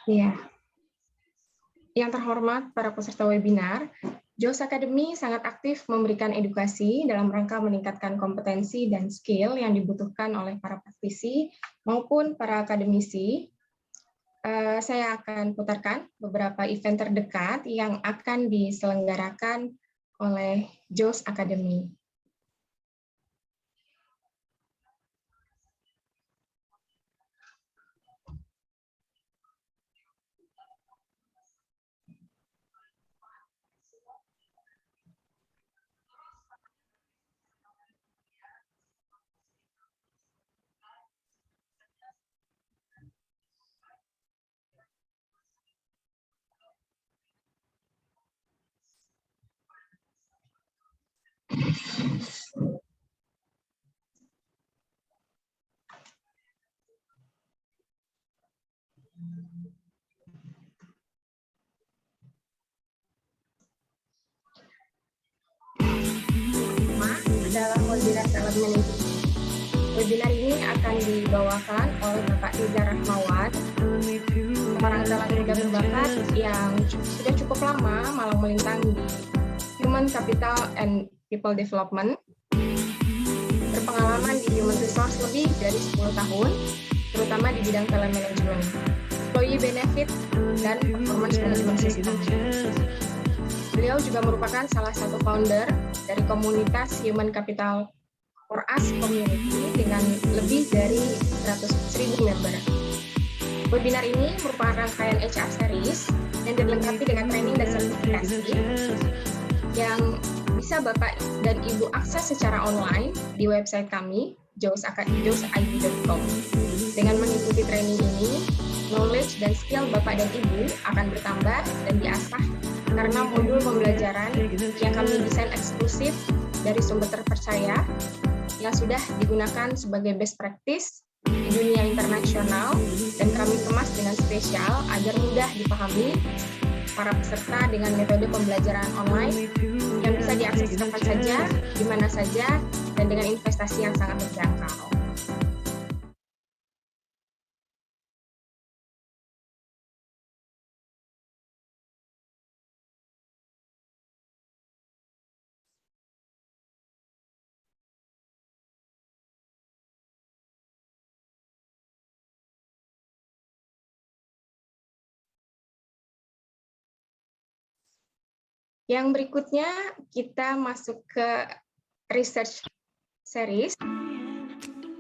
Ya, yang terhormat para peserta webinar, JOS Academy sangat aktif memberikan edukasi dalam rangka meningkatkan kompetensi dan skill yang dibutuhkan oleh para praktisi maupun para akademisi. Saya akan putarkan beberapa event terdekat yang akan diselenggarakan oleh JOS Academy. Dalam webinar talent management. Webinar ini akan dibawakan oleh Bapak Riza Rahmawan, seorang talent muda berbakat yang sudah cukup lama malang melintang di Human Capital and People Development, berpengalaman di Human Resource lebih dari 10 tahun, terutama di bidang talent management, employee benefit, dan performance management system. Beliau juga merupakan salah satu founder dari komunitas Human Capital for Us Community dengan lebih dari 100.000 member. Webinar ini merupakan rangkaian HR Series yang dilengkapi dengan training dan sertifikasi yang bisa Bapak dan Ibu akses secara online di website kami, josid.com. Dengan mengikuti training ini, knowledge dan skill Bapak dan Ibu akan bertambah dan diasah karena modul pembelajaran yang kami desain eksklusif dari sumber terpercaya yang sudah digunakan sebagai best practice di dunia internasional dan kami kemas dengan spesial agar mudah dipahami para peserta dengan metode pembelajaran online yang bisa diakses kapan saja, di mana saja, dan dengan investasi yang sangat terjangkau. Yang berikutnya kita masuk ke research series.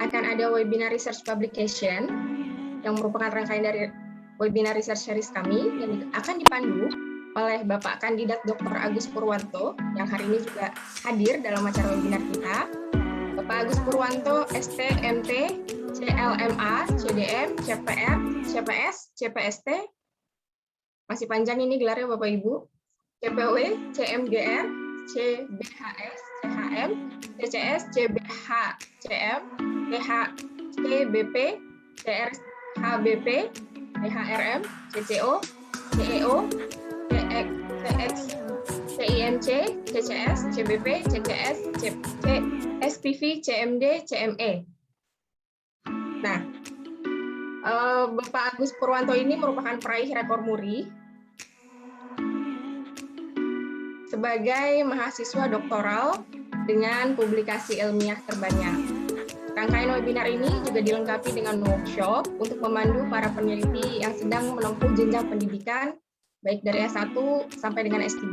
Akan ada webinar research publication yang merupakan rangkaian dari webinar research series kami yang akan dipandu oleh Bapak Kandidat Dr. Agus Purwanto yang hari ini juga hadir dalam acara webinar kita. Bapak Agus Purwanto, ST, MT, CLMA, CDM, CPR, CPS, CPST. Masih panjang ini gelarnya Bapak Ibu. CPW, CMGR, CBHS, CHM, CCS, CBH, CM, CHCBP, CRHBP, CHRM, CCO, CEO, CX, CIMC, CCS, CBP, CCS, SPV, CMD, CME. Nah, Bapak Agus Purwanto ini merupakan peraih rekor muri sebagai mahasiswa doktoral dengan publikasi ilmiah terbanyak. Rangkaian webinar ini juga dilengkapi dengan workshop untuk memandu para peneliti yang sedang menempuh jenjang pendidikan, baik dari S1 sampai dengan S3,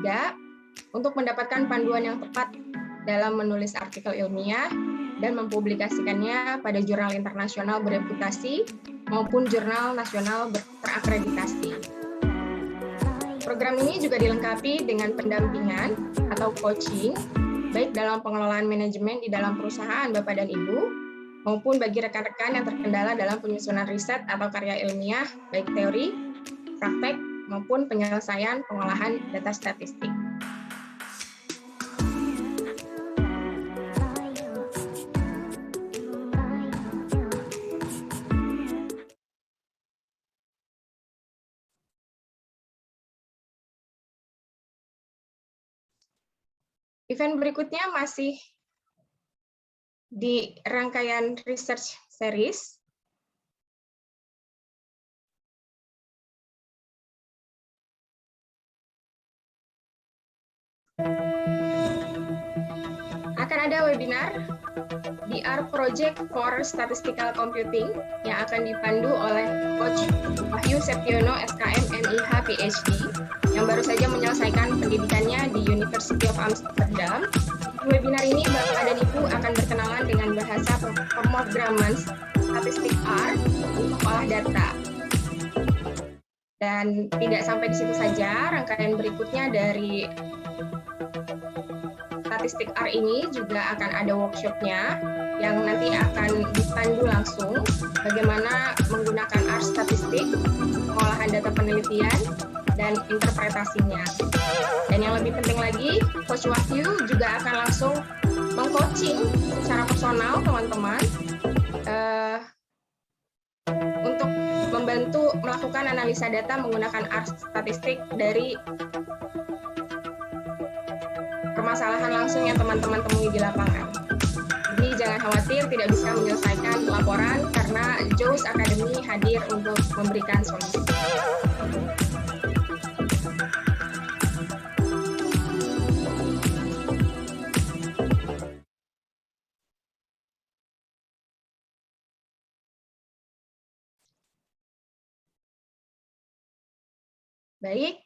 untuk mendapatkan panduan yang tepat dalam menulis artikel ilmiah dan mempublikasikannya pada jurnal internasional bereputasi maupun jurnal nasional terakreditasi. Program ini juga dilengkapi dengan pendampingan atau coaching, baik dalam pengelolaan manajemen di dalam perusahaan Bapak dan Ibu, maupun bagi rekan-rekan yang terkendala dalam penyusunan riset atau karya ilmiah, baik teori, praktek, maupun penyelesaian pengolahan data statistik. Event berikutnya masih di rangkaian research series. Akan ada webinar DR Project for Statistical Computing yang akan dipandu oleh Coach Wahyu Septiono SKM MIH PhD yang baru saja menyelesaikan pendidikannya di University of Amsterdam. Di webinar ini Bapak dan Ibu akan berkenalan dengan bahasa pemrograman statistik R untuk olah data. Dan tidak sampai di situ saja, rangkaian berikutnya dari statistik R ini juga akan ada workshopnya yang nanti akan dipandu langsung bagaimana menggunakan R statistik, pengolahan data penelitian, dan interpretasinya. Dan yang lebih penting lagi, Coach Wahyu juga akan langsung meng-coaching secara personal teman-teman untuk membantu melakukan analisa data menggunakan R statistik dari permasalahan langsung yang teman-teman temui di lapangan. Jadi jangan khawatir tidak bisa menyelesaikan laporan karena JOWS Academy hadir untuk memberikan solusi. Baik,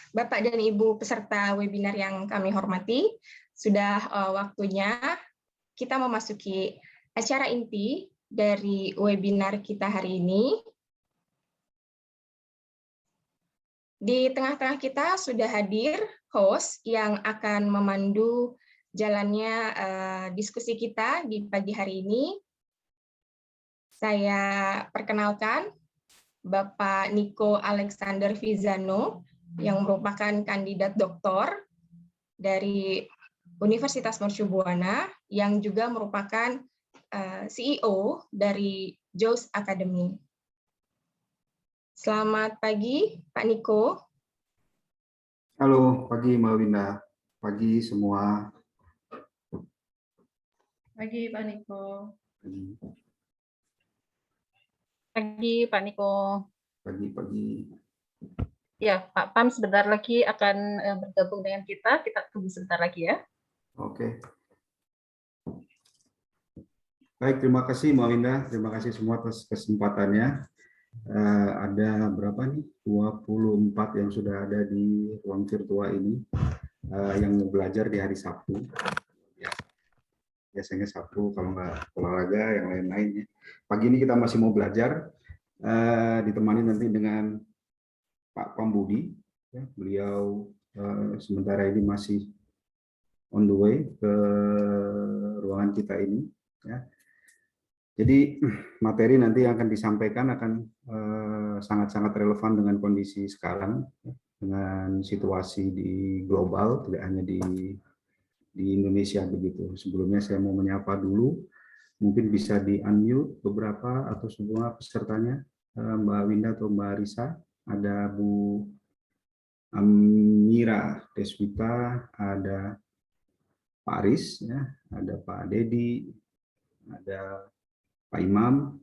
Bapak dan Ibu peserta webinar yang kami hormati, sudah waktunya kita memasuki acara inti dari webinar kita hari ini. Di tengah-tengah kita sudah hadir host yang akan memandu jalannya diskusi kita di pagi hari ini. Saya perkenalkan Bapak Niko Alexander Vizano, yang merupakan kandidat doktor dari Universitas Mercu Buana, yang juga merupakan CEO dari JOWS Academy. Selamat pagi, Pak Niko. Halo, pagi Mbak Winda. Pagi semua. Pagi Pak Niko. Pagi Pak Niko. Pagi. Ya, Pak Pam sebentar lagi akan bergabung dengan kita. Kita tunggu sebentar lagi ya. Oke. Baik, terima kasih Mbak Winda. Terima kasih semua atas kesempatannya. Ada berapa nih? 24 yang sudah ada di ruang virtual ini yang mau belajar di hari Sabtu. Biasanya Sabtu kalau nggak olahraga yang lain-lainnya. Pagi ini kita masih mau belajar, ditemani nanti dengan Pak Pambudi. Ya, beliau sementara ini masih on the way ke ruangan kita ini. Ya. Jadi materi nanti yang akan disampaikan akan sangat-sangat relevan dengan kondisi sekarang, ya, dengan situasi di global, tidak hanya di Indonesia begitu. Sebelumnya saya mau menyapa dulu, mungkin bisa di-unmute beberapa atau semua pesertanya, Mbak Winda atau Mbak Risa, ada Bu Amira Deswita, ada Pak Aris, ya, ada Pak Dedi, ada Pak Imam,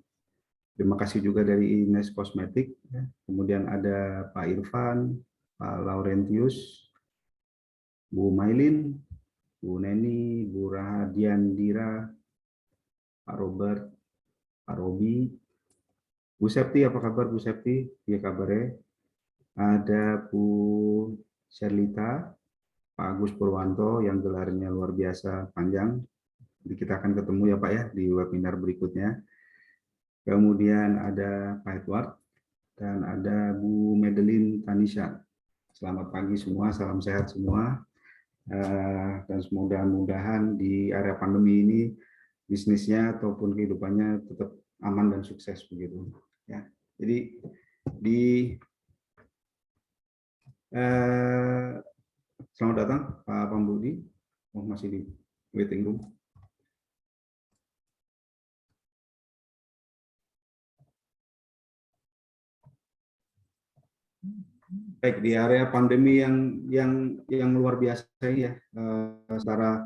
terima kasih juga dari Ines Kosmetik, ya. Kemudian ada Pak Irfan, Pak Laurentius, Bu Mailin, Bu Neni, Bu Rahadiandira, Pak Robert, Pak Robi, Bu Septi, apa kabar Bu Septi? Iya kabarnya. Ada Bu Sherlita, Pak Agus Purwanto yang gelarnya luar biasa panjang. Jadi kita akan ketemu ya Pak ya di webinar berikutnya. Kemudian ada Pak Edward dan ada Bu Madeline Tanisha. Selamat pagi semua, salam sehat semua. Dan mudah-mudahan di area pandemi ini bisnisnya ataupun kehidupannya tetap aman dan sukses begitu. Ya, jadi selamat datang Pak Pambudi. Oh, masih di waiting room. Baik, di area pandemi yang luar biasa ya, secara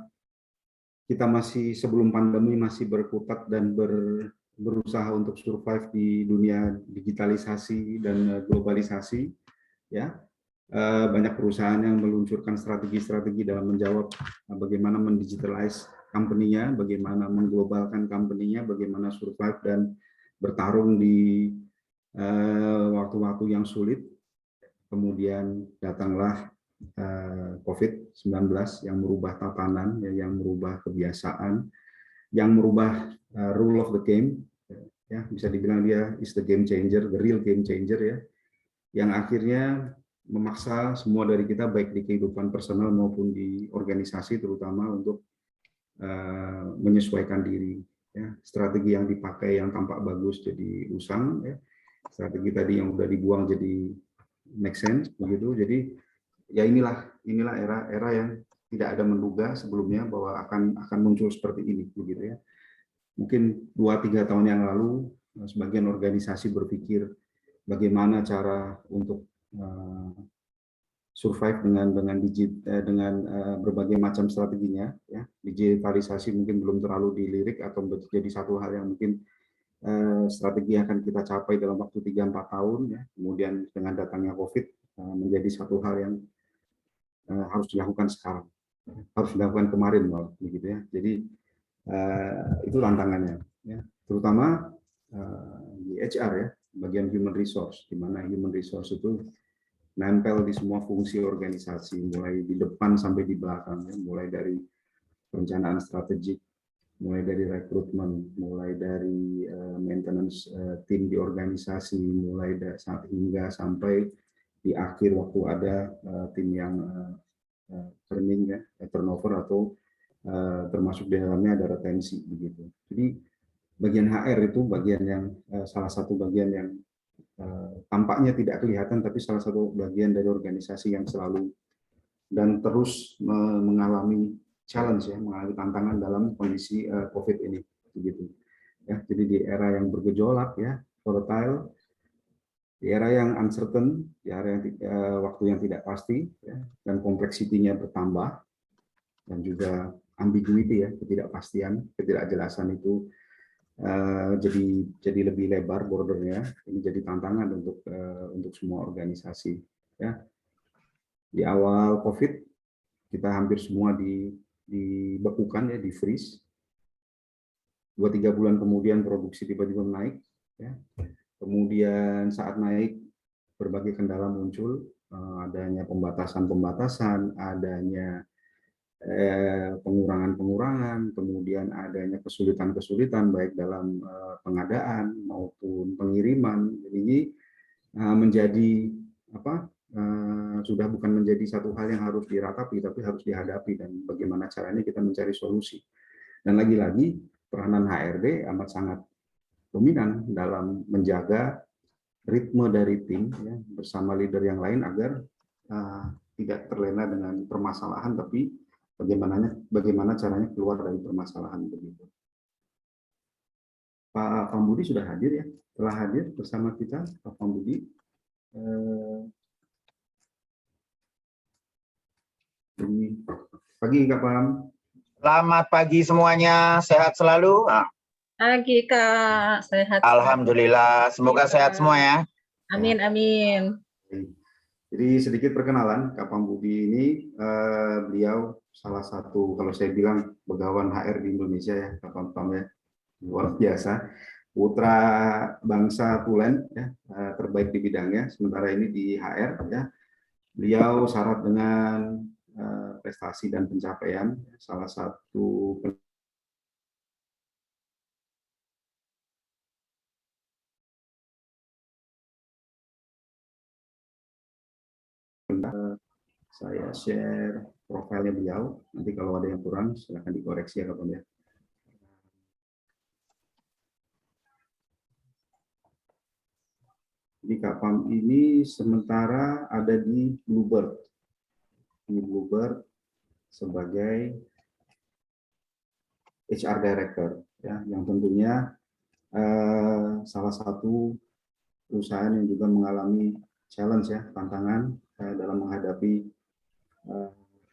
kita masih sebelum pandemi masih berkutat dan berusaha untuk survive di dunia digitalisasi dan globalisasi, ya. Banyak perusahaan yang meluncurkan strategi-strategi dalam menjawab bagaimana mendigitalize company-nya, bagaimana mengglobalkan company-nya, bagaimana survive dan bertarung di waktu-waktu yang sulit. Kemudian datanglah COVID-19 yang merubah tatanan, yang merubah kebiasaan, yang merubah rule of the game. Ya, bisa dibilang dia is the game changer, the real game changer ya, yang akhirnya memaksa semua dari kita baik di kehidupan personal maupun di organisasi terutama untuk menyesuaikan diri. Ya, strategi yang dipakai yang tampak bagus jadi usang, ya. Strategi tadi yang udah dibuang jadi make sense begitu. Jadi ya inilah era yang tidak ada menduga sebelumnya bahwa akan muncul seperti ini begitu ya. Mungkin 2-3 tahun yang lalu sebagian organisasi berpikir bagaimana cara untuk survive dengan berbagai macam strateginya ya. Digitalisasi mungkin belum terlalu dilirik atau menjadi satu hal yang mungkin strategi yang akan kita capai dalam waktu 3-4 tahun ya. Kemudian dengan datangnya COVID menjadi satu hal yang harus dilakukan sekarang, harus dilakukan kemarin malah begitu ya. Jadi itu tantangannya ya, terutama di HR ya, bagian human resource, di mana human resource itu nempel di semua fungsi organisasi, mulai di depan sampai di belakang ya, mulai dari perencanaan strategik, mulai dari rekrutmen, mulai dari maintenance tim di organisasi, mulai hingga sampai di akhir waktu ada tim yang turning ya, turnover atau termasuk di dalamnya ada retensi begitu. Jadi bagian HR itu bagian yang salah satu bagian yang tampaknya tidak kelihatan, tapi salah satu bagian dari organisasi yang selalu dan terus mengalami challenge ya, mengalami tantangan dalam kondisi COVID ini begitu ya. Jadi di era yang bergejolak ya, volatile, di era yang uncertain, di era yang waktu yang tidak pasti ya, dan kompleksitinya bertambah dan juga ambiguity ya, ketidakpastian, ketidakjelasan itu jadi lebih lebar bordernya. Ini jadi tantangan untuk semua organisasi ya. Di awal COVID kita hampir semua dibekukan ya, di freeze. 2-3 bulan kemudian produksi tiba-tiba naik ya. Kemudian saat naik berbagai kendala muncul, adanya pembatasan, adanya pengurangan, kemudian adanya kesulitan baik dalam pengadaan maupun pengiriman. Jadi ini menjadi sudah bukan menjadi satu hal yang harus diratapi, tapi harus dihadapi dan bagaimana caranya kita mencari solusi. Dan lagi-lagi peranan HRD amat sangat dominan dalam menjaga ritme dari tim ya, bersama leader yang lain agar tidak terlena dengan permasalahan, tapi bagaimana caranya keluar dari permasalahan begitu. Pak Pambudi sudah hadir ya, telah hadir bersama kita Pak Pambudi. Pagi Kak Pam. Selamat pagi semuanya, sehat selalu. Pagi Kak, sehat. Alhamdulillah, semoga sehat semua ya. Amin, amin. Jadi sedikit perkenalan, Kak Pambudi ini beliau salah satu, kalau saya bilang begawan HR di Indonesia ya, Kak Pam ya. luar biasa, putra bangsa Tulen, ya, terbaik di bidangnya. Sementara ini di HR, ya, beliau syarat dengan prestasi dan pencapaian. Salah satu saya share profilnya beliau. Nanti kalau ada yang kurang silahkan dikoreksi ya kapan ya. Jadi Kak Pam ini sementara ada di Bluebird. Di Bluebird sebagai HR Director, ya, yang tentunya salah satu perusahaan yang juga mengalami challenge, ya, tantangan dalam menghadapi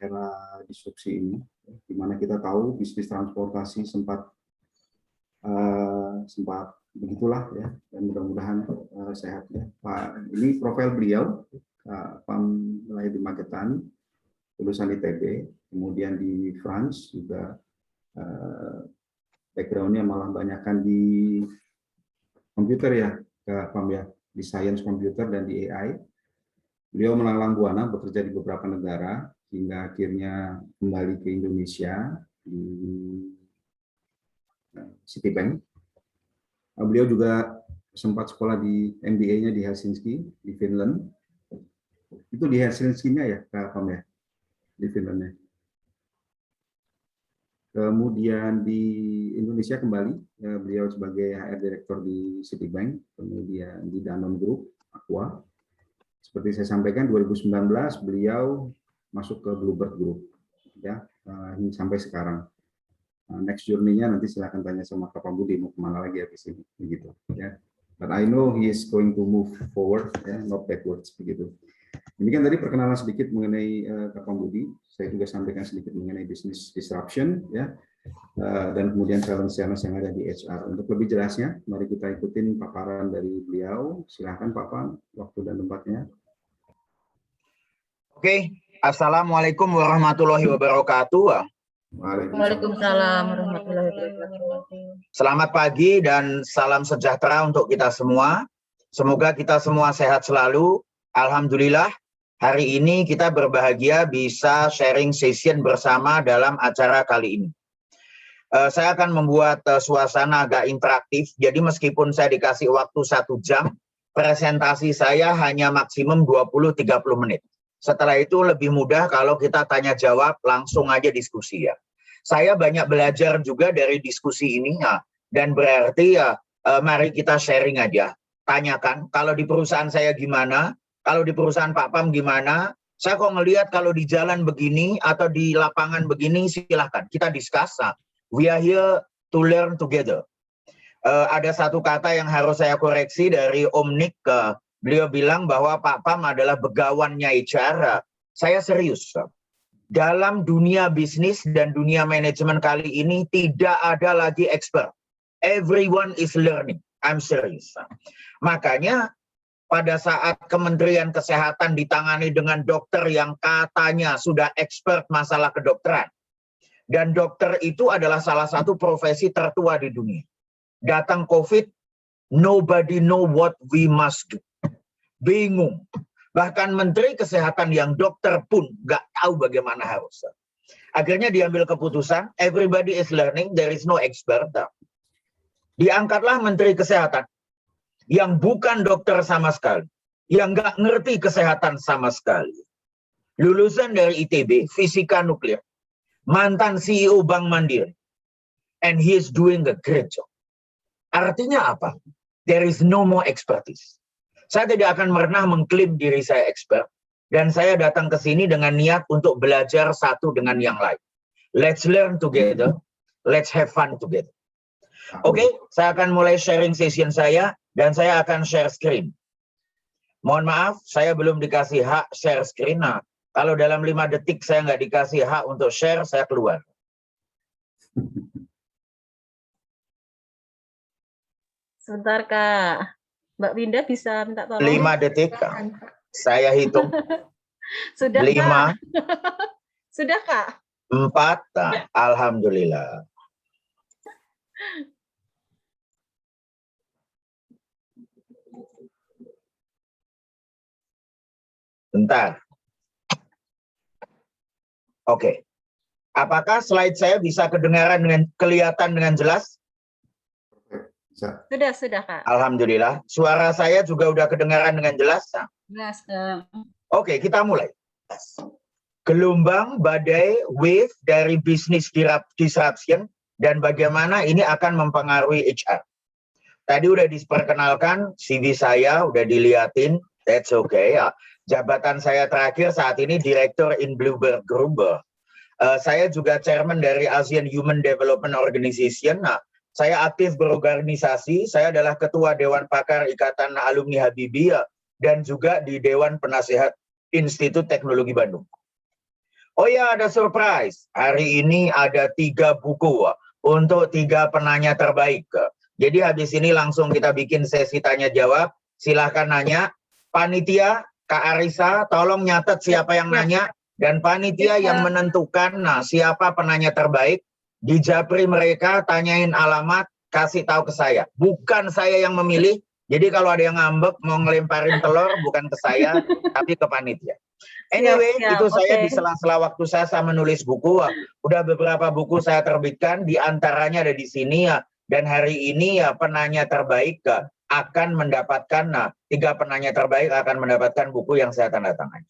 era disrupsi ini, di mana kita tahu bisnis transportasi sempat begitulah, ya, dan mudah-mudahan sehat, ya. Pak, ini profil beliau, Pam lahir di Magetan, lulusan ITB, kemudian di France juga background-nya malah banyakkan di komputer, ya, Pam, ya, di science komputer dan di AI. Beliau melalang buana bekerja di beberapa negara hingga akhirnya kembali ke Indonesia di Citibank. Beliau juga sempat sekolah di MBA-nya di Helsinki, di Finland. Itu di Helsinki-nya ya, Kak Pam, ya, di Finland-nya. Kemudian di Indonesia kembali, beliau sebagai HR Director di Citibank, kemudian di Danone Group, Aqua. Seperti saya sampaikan, 2019 beliau masuk ke Bluebird Group, ya, sampai sekarang. Next journey-nya nanti silakan tanya sama Kak Pambudi mau kemana lagi habis ini, begitu, ya. But I know he is going to move forward, ya, not backwards, begitu. Demikian tadi perkenalan sedikit mengenai Kak Pambudi. Saya juga sampaikan sedikit mengenai business disruption, ya, dan kemudian challenge-challenge yang ada di HR. Untuk lebih jelasnya, mari kita ikutin paparan dari beliau. Silakan Pak Pam, waktu dan tempatnya. Oke, Assalamualaikum warahmatullahi wabarakatuh. Waalaikumsalam warahmatullahi wabarakatuh. Selamat pagi dan salam sejahtera untuk kita semua. Semoga kita semua sehat selalu. Alhamdulillah, hari ini kita berbahagia bisa sharing session bersama dalam acara kali ini. Saya akan membuat suasana agak interaktif, jadi meskipun saya dikasih waktu 1 jam, presentasi saya hanya maksimum 20-30 menit. Setelah itu lebih mudah kalau kita tanya jawab, langsung aja diskusi, ya. Saya banyak belajar juga dari diskusi ini, ya, dan berarti ya mari kita sharing aja. Tanyakan, kalau di perusahaan saya gimana, kalau di perusahaan Pak Pam gimana, saya kok ngelihat kalau di jalan begini atau di lapangan begini, silahkan kita discuss. We are here to learn together. Ada satu kata yang harus saya koreksi dari Om Nick. Beliau bilang bahwa Pak Pam adalah begawannya HR. Saya serius. Dalam dunia bisnis dan dunia manajemen kali ini tidak ada lagi expert. Everyone is learning. I'm serious. Makanya pada saat Kementerian Kesehatan ditangani dengan dokter yang katanya sudah expert masalah kedokteran. Dan dokter itu adalah salah satu profesi tertua di dunia. Datang COVID, nobody know what we must do. Bingung. Bahkan Menteri Kesehatan yang dokter pun nggak tahu bagaimana harus. Akhirnya diambil keputusan, everybody is learning, there is no expert. Diangkatlah Menteri Kesehatan yang bukan dokter sama sekali, yang nggak ngerti kesehatan sama sekali. Lulusan dari ITB, fisika nuklir, mantan CEO Bank Mandiri, and he is doing a great job. Artinya apa? There is no more expertise. Saya tidak akan pernah mengklaim diri saya expert, dan saya datang ke sini dengan niat untuk belajar satu dengan yang lain. Let's learn together, let's have fun together. Oke, saya akan mulai sharing session saya, dan saya akan share screen. Mohon maaf, saya belum dikasih hak share screen. Nah, kalau dalam 5 detik saya nggak dikasih hak untuk share, saya keluar. Sebentar, Kak. Mbak Winda bisa minta tolong? 5 detik, saya hitung. Sudah, 5, Kak. Sudah, Kak. 4, alhamdulillah. Bentar. Oke. Apakah slide saya bisa kelihatan dengan jelas? Bisa. Sudah, Kak. Alhamdulillah. Suara saya juga udah kedengaran dengan jelas. Jelas. Oke, kita mulai. Gelombang badai wave dari bisnis disruption dan bagaimana ini akan mempengaruhi HR. Tadi udah diperkenalkan CV saya, udah diliatin, that's okay ya. Jabatan saya terakhir saat ini Director in Bloomberg Group. Saya juga Chairman dari Asian Human Development Organization. Nah, saya aktif berorganisasi, saya adalah Ketua Dewan Pakar Ikatan Alumni Habibie dan juga di Dewan Penasehat Institut Teknologi Bandung. Oh ya, ada surprise. Hari ini ada 3 buku untuk 3 penanya terbaik. Jadi habis ini langsung kita bikin sesi tanya jawab. Silahkan nanya. Panitia, Kak Arisa, tolong nyatet siapa yang nanya. Dan panitia yang menentukan siapa penanya terbaik. Di Japri mereka, tanyain alamat, kasih tahu ke saya. Bukan saya yang memilih. Jadi kalau ada yang ngambek mau ngelemparin telur, bukan ke saya, tapi ke panitia. Anyway, itu saya di sela-sela waktu saya menulis buku. Udah beberapa buku saya terbitkan, di antaranya ada di sini ya. Dan hari ini ya penanya terbaik akan mendapatkan, 3 penanya terbaik akan mendapatkan buku yang saya tanda tangani.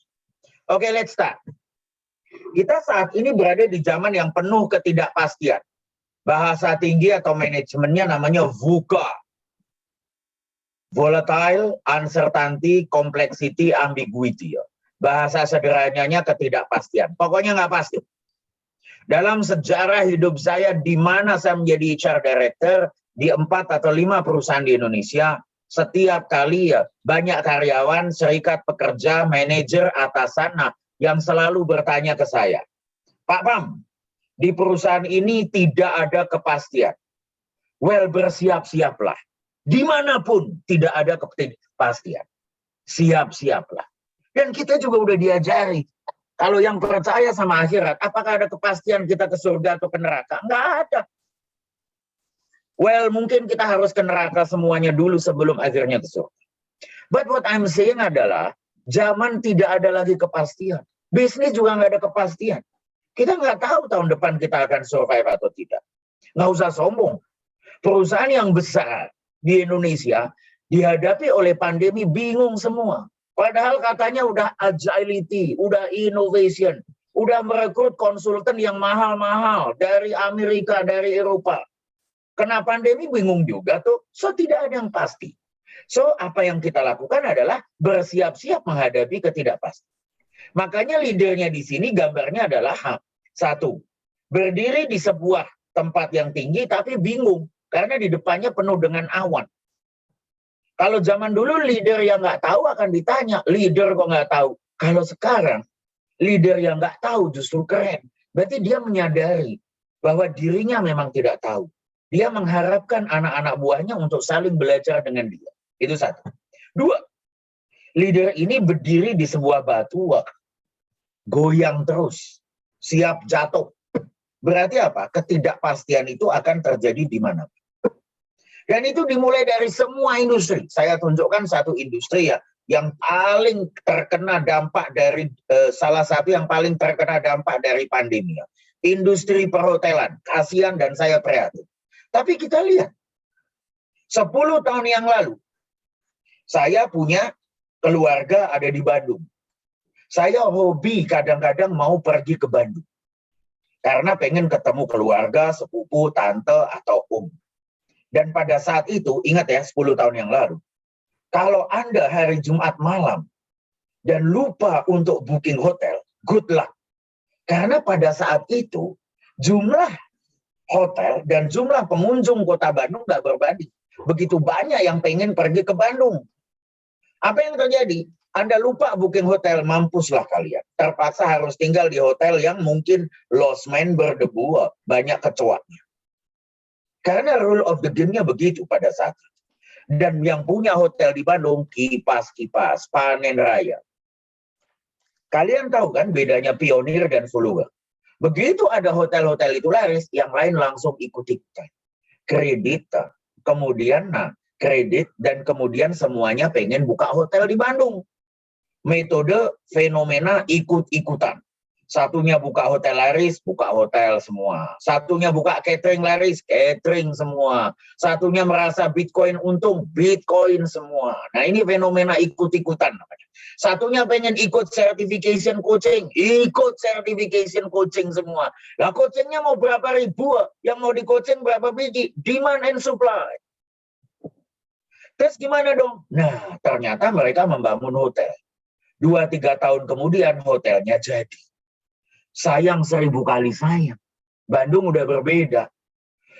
Oke, let's start. Kita saat ini berada di zaman yang penuh ketidakpastian. Bahasa tinggi atau manajemennya namanya VUCA. Volatile, Uncertainty, Complexity, Ambiguity. Bahasa sederhananya ketidakpastian. Pokoknya nggak pasti. Dalam sejarah hidup saya, di mana saya menjadi HR Director di 4 atau 5 perusahaan di Indonesia, setiap kali ya banyak karyawan, serikat pekerja, manajer, atasan yang selalu bertanya ke saya, Pak Pam, di perusahaan ini tidak ada kepastian. Well, bersiap-siaplah. Dimanapun tidak ada kepastian. Siap-siaplah. Dan kita juga udah diajari. Kalau yang percaya sama akhirat, apakah ada kepastian kita ke surga atau ke neraka? Nggak ada. Well, mungkin kita harus ke neraka semuanya dulu sebelum akhirnya ke surga. But what I'm saying adalah, zaman tidak ada lagi kepastian. Bisnis juga nggak ada kepastian. Kita nggak tahu tahun depan kita akan survive atau tidak. Nggak usah sombong. Perusahaan yang besar di Indonesia dihadapi oleh pandemi bingung semua. Padahal katanya udah agility, udah innovation, udah merekrut konsultan yang mahal-mahal dari Amerika, dari Eropa. Kena pandemi bingung juga tuh, so tidak ada yang pasti. So apa yang kita lakukan adalah bersiap-siap menghadapi ketidakpastian. Makanya leadernya di sini gambarnya adalah 1, berdiri di sebuah tempat yang tinggi tapi bingung karena di depannya penuh dengan awan. Kalau zaman dulu leader yang nggak tahu akan ditanya, leader kok nggak tahu. Kalau sekarang leader yang nggak tahu justru keren. Berarti dia menyadari bahwa dirinya memang tidak tahu. Dia mengharapkan anak-anak buahnya untuk saling belajar dengan dia. Itu 1. 2, leader ini berdiri di sebuah batu, goyang terus, siap jatuh. Berarti apa? Ketidakpastian itu akan terjadi di mana. Dan itu dimulai dari semua industri. Saya tunjukkan satu industri ya yang paling terkena dampak dari salah satu yang paling terkena dampak dari pandemi. Industri perhotelan. Kasihan dan saya prihatin. Tapi kita lihat 10 tahun yang lalu saya punya keluarga ada di Bandung. Saya hobi kadang-kadang mau pergi ke Bandung. Karena pengen ketemu keluarga, sepupu, tante atau om. Dan pada saat itu, ingat ya 10 tahun yang lalu, kalau Anda hari Jumat malam dan lupa untuk booking hotel, good luck. Karena pada saat itu, jumlah hotel dan jumlah pengunjung kota Bandung nggak berbanding. Begitu banyak yang pengen pergi ke Bandung. Apa yang terjadi? Anda lupa booking hotel, mampuslah kalian. Terpaksa harus tinggal di hotel yang mungkin losmen berdebu, banyak kecoaknya. Karena rule of the game-nya begitu pada saat itu. Dan yang punya hotel di Bandung, kipas-kipas, panen raya. Kalian tahu kan bedanya Pionir dan Voluga? Begitu ada hotel-hotel itu laris, yang lain langsung ikut-ikutan. Kredit, kemudian kredit, dan kemudian semuanya pengen buka hotel di Bandung. metode fenomena ikut-ikutan. Satunya buka hotel laris, buka hotel semua. Satunya buka catering laris, catering semua. Satunya merasa Bitcoin untung, Bitcoin semua. Nah ini fenomena ikut-ikutan namanya. Satunya pengen ikut certification coaching, ikut certification coaching semua. Lah coachingnya mau berapa ribu, yang mau di coaching berapa biji, demand and supply. Terus gimana dong? Nah ternyata mereka membangun hotel. 2-3 tahun kemudian hotelnya jadi. Sayang 1000 kali sayang. Bandung udah berbeda.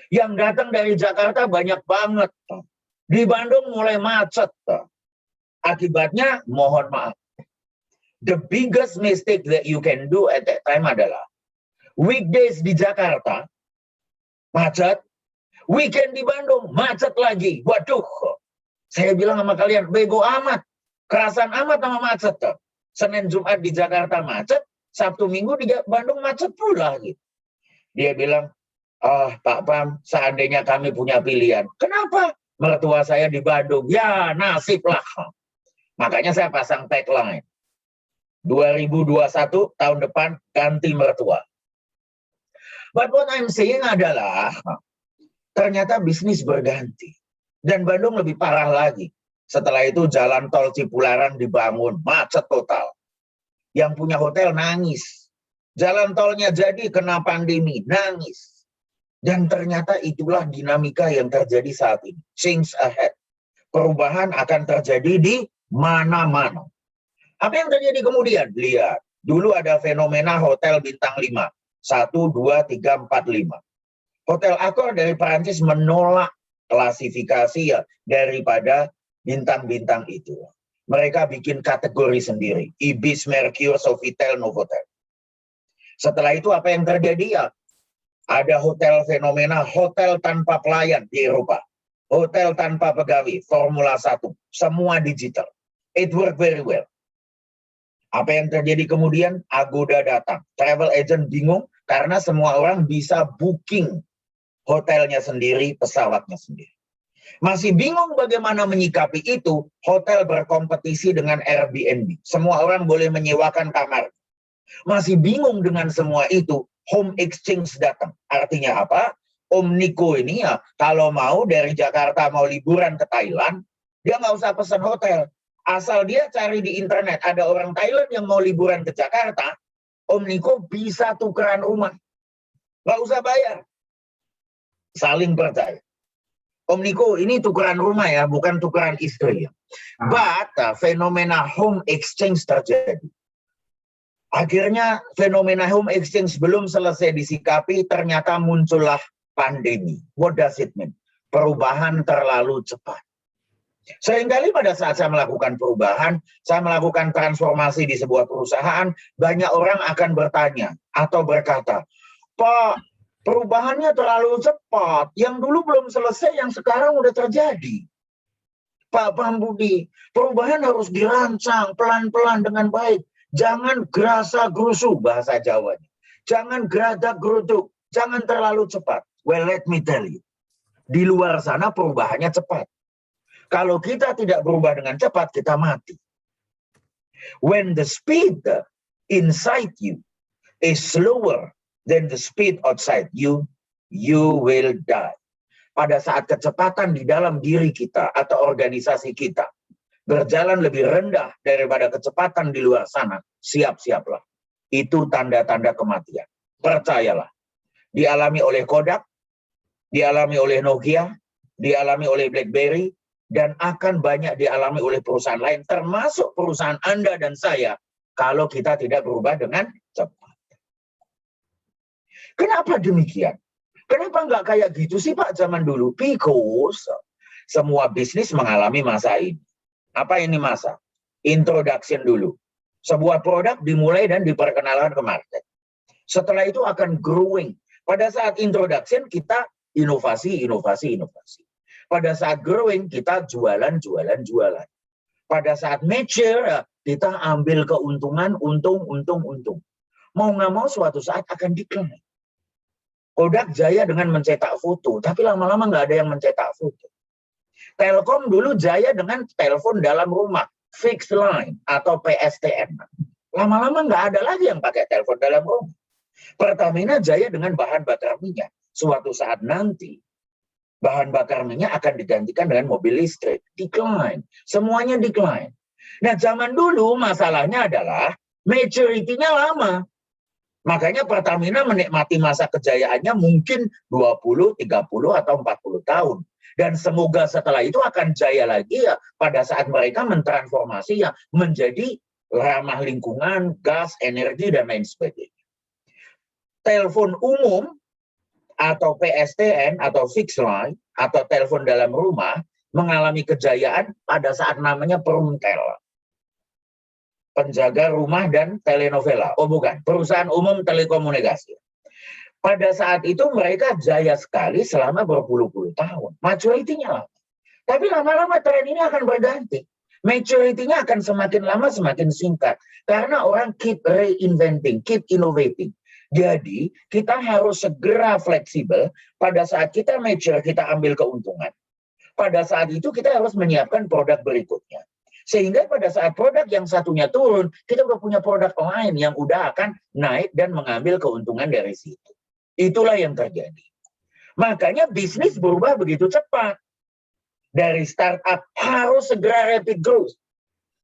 Yang datang dari Jakarta banyak banget. Di Bandung mulai macet. Akibatnya, mohon maaf. The biggest mistake that you can do at that time adalah weekdays di Jakarta, macet. Weekend di Bandung, macet lagi. Waduh, saya bilang sama kalian, bego amat. Kerasan amat sama macet. Senin Jumat di Jakarta macet. Sabtu Minggu di Bandung macet pula gitu. Dia bilang, Pak Pam, seandainya kami punya pilihan. Kenapa? Mertua saya di Bandung. Ya nasib lah. Makanya saya pasang tagline. 2021 tahun depan ganti mertua. But what I'm saying adalah ternyata bisnis berganti. Dan Bandung lebih parah lagi. Setelah itu jalan tol Cipularang dibangun. Macet total. Yang punya hotel nangis. Jalan tolnya jadi kena pandemi, nangis. Dan ternyata itulah dinamika yang terjadi saat ini. Change ahead. Perubahan akan terjadi di mana-mana. Apa yang terjadi kemudian? Lihat, dulu ada fenomena hotel bintang 5. 1, 2, 3, 4, 5. Hotel Accor dari Perancis menolak klasifikasi ya daripada bintang-bintang itu. Mereka bikin kategori sendiri. Ibis, Mercure, Sofitel, Novotel. Setelah itu apa yang terjadi ya? Ada hotel fenomena, hotel tanpa pelayan di Eropa. Hotel tanpa pegawai, Formula 1. Semua digital. It worked very well. Apa yang terjadi kemudian? Agoda datang. Travel agent bingung karena semua orang bisa booking hotelnya sendiri, pesawatnya sendiri. Masih bingung bagaimana menyikapi itu, hotel berkompetisi dengan Airbnb. Semua orang boleh menyewakan kamar. Masih bingung dengan semua itu, home exchange datang. Artinya apa? Om Niko ini ya, kalau mau dari Jakarta mau liburan ke Thailand, dia nggak usah pesan hotel. Asal dia cari di internet, ada orang Thailand yang mau liburan ke Jakarta, Om Niko bisa tukeran rumah. Nggak usah bayar. Saling percaya. Om Niko, ini tukeran rumah ya, bukan tukeran istri ya. But fenomena home exchange terjadi. Akhirnya fenomena home exchange belum selesai disikapi, ternyata muncullah pandemi. What does it mean? Perubahan terlalu cepat. Seringkali pada saat saya melakukan perubahan, saya melakukan transformasi di sebuah perusahaan, banyak orang akan bertanya atau berkata, Pak, perubahannya terlalu cepat. Yang dulu belum selesai, yang sekarang udah terjadi. Pak Pambudi, perubahan harus dirancang pelan-pelan dengan baik. Jangan gerasa-gerusu, bahasa Jawanya. Jangan geradak-geruduk. Jangan terlalu cepat. Well, let me tell you. Di luar sana perubahannya cepat. Kalau kita tidak berubah dengan cepat, kita mati. When the speed inside you is slower than the speed outside you, you will die. Pada saat kecepatan di dalam diri kita atau organisasi kita berjalan lebih rendah daripada kecepatan di luar sana, siap-siaplah. Itu tanda-tanda kematian. Percayalah. Dialami oleh Kodak, dialami oleh Nokia, dialami oleh BlackBerry, dan akan banyak dialami oleh perusahaan lain, termasuk perusahaan Anda dan saya, kalau kita tidak berubah dengan cepat. Kenapa demikian? Kenapa nggak kayak gitu sih Pak zaman dulu? Because semua bisnis mengalami masa ini. Apa ini masa? Introduction dulu. Sebuah produk dimulai dan diperkenalkan ke market. Setelah itu akan growing. Pada saat introduction kita inovasi. Pada saat growing kita jualan. Pada saat mature kita ambil keuntungan, untung. Mau nggak mau suatu saat akan decline. Kodak jaya dengan mencetak foto, tapi lama-lama nggak ada yang mencetak foto. Telkom dulu jaya dengan telepon dalam rumah. fixed line atau PSTN. Lama-lama nggak ada lagi yang pakai telepon dalam rumah. Pertamina jaya dengan bahan bakar minyak. Suatu saat nanti, bahan bakar minyak akan digantikan dengan mobil listrik. Decline. Semuanya decline. Nah, zaman dulu masalahnya adalah maturity-nya lama. Makanya Pertamina menikmati masa kejayaannya mungkin 20, 30, atau 40 tahun. Dan semoga setelah itu akan jaya lagi ya pada saat mereka mentransformasi ya menjadi ramah lingkungan, gas, energi, dan lain sebagainya. Telepon umum atau PSTN atau fixed line atau telepon dalam rumah mengalami kejayaan pada saat namanya Perumtel. Penjaga rumah dan telenovela. Oh bukan, perusahaan umum telekomunikasi. Pada saat itu mereka jaya sekali selama berpuluh-puluh tahun. Maturity-nya lama. Tapi lama-lama tren ini akan berganti. Maturity-nya akan semakin lama semakin singkat. Karena orang keep reinventing, keep innovating. Jadi kita harus segera fleksibel. Pada saat kita mature, kita ambil keuntungan. Pada saat itu kita harus menyiapkan produk berikutnya. Sehingga pada saat produk yang satunya turun, kita udah punya produk lain yang udah akan naik dan mengambil keuntungan dari situ. Itulah yang terjadi. Makanya bisnis berubah begitu cepat. Dari startup harus segera rapid growth.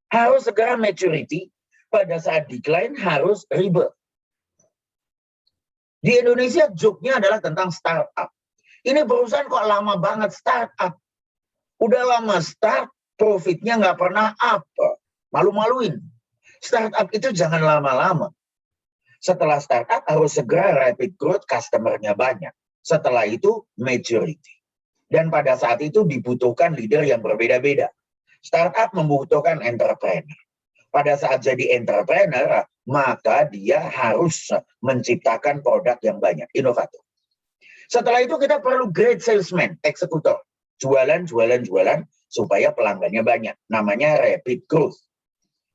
Harus segera maturity. Pada saat decline harus reboot. Di Indonesia joke-nya adalah tentang startup. Ini perusahaan kok lama banget startup. Udah lama start, profitnya nggak pernah up. Malu-maluin. Startup itu jangan lama-lama. Setelah startup harus segera rapid growth, customer-nya banyak. Setelah itu maturity. Dan pada saat itu dibutuhkan leader yang berbeda-beda. Startup membutuhkan entrepreneur. Pada saat jadi entrepreneur, maka dia harus menciptakan produk yang banyak, inovator. Setelah itu kita perlu great salesman, eksekutor. Jualan, supaya pelanggannya banyak. Namanya rapid growth.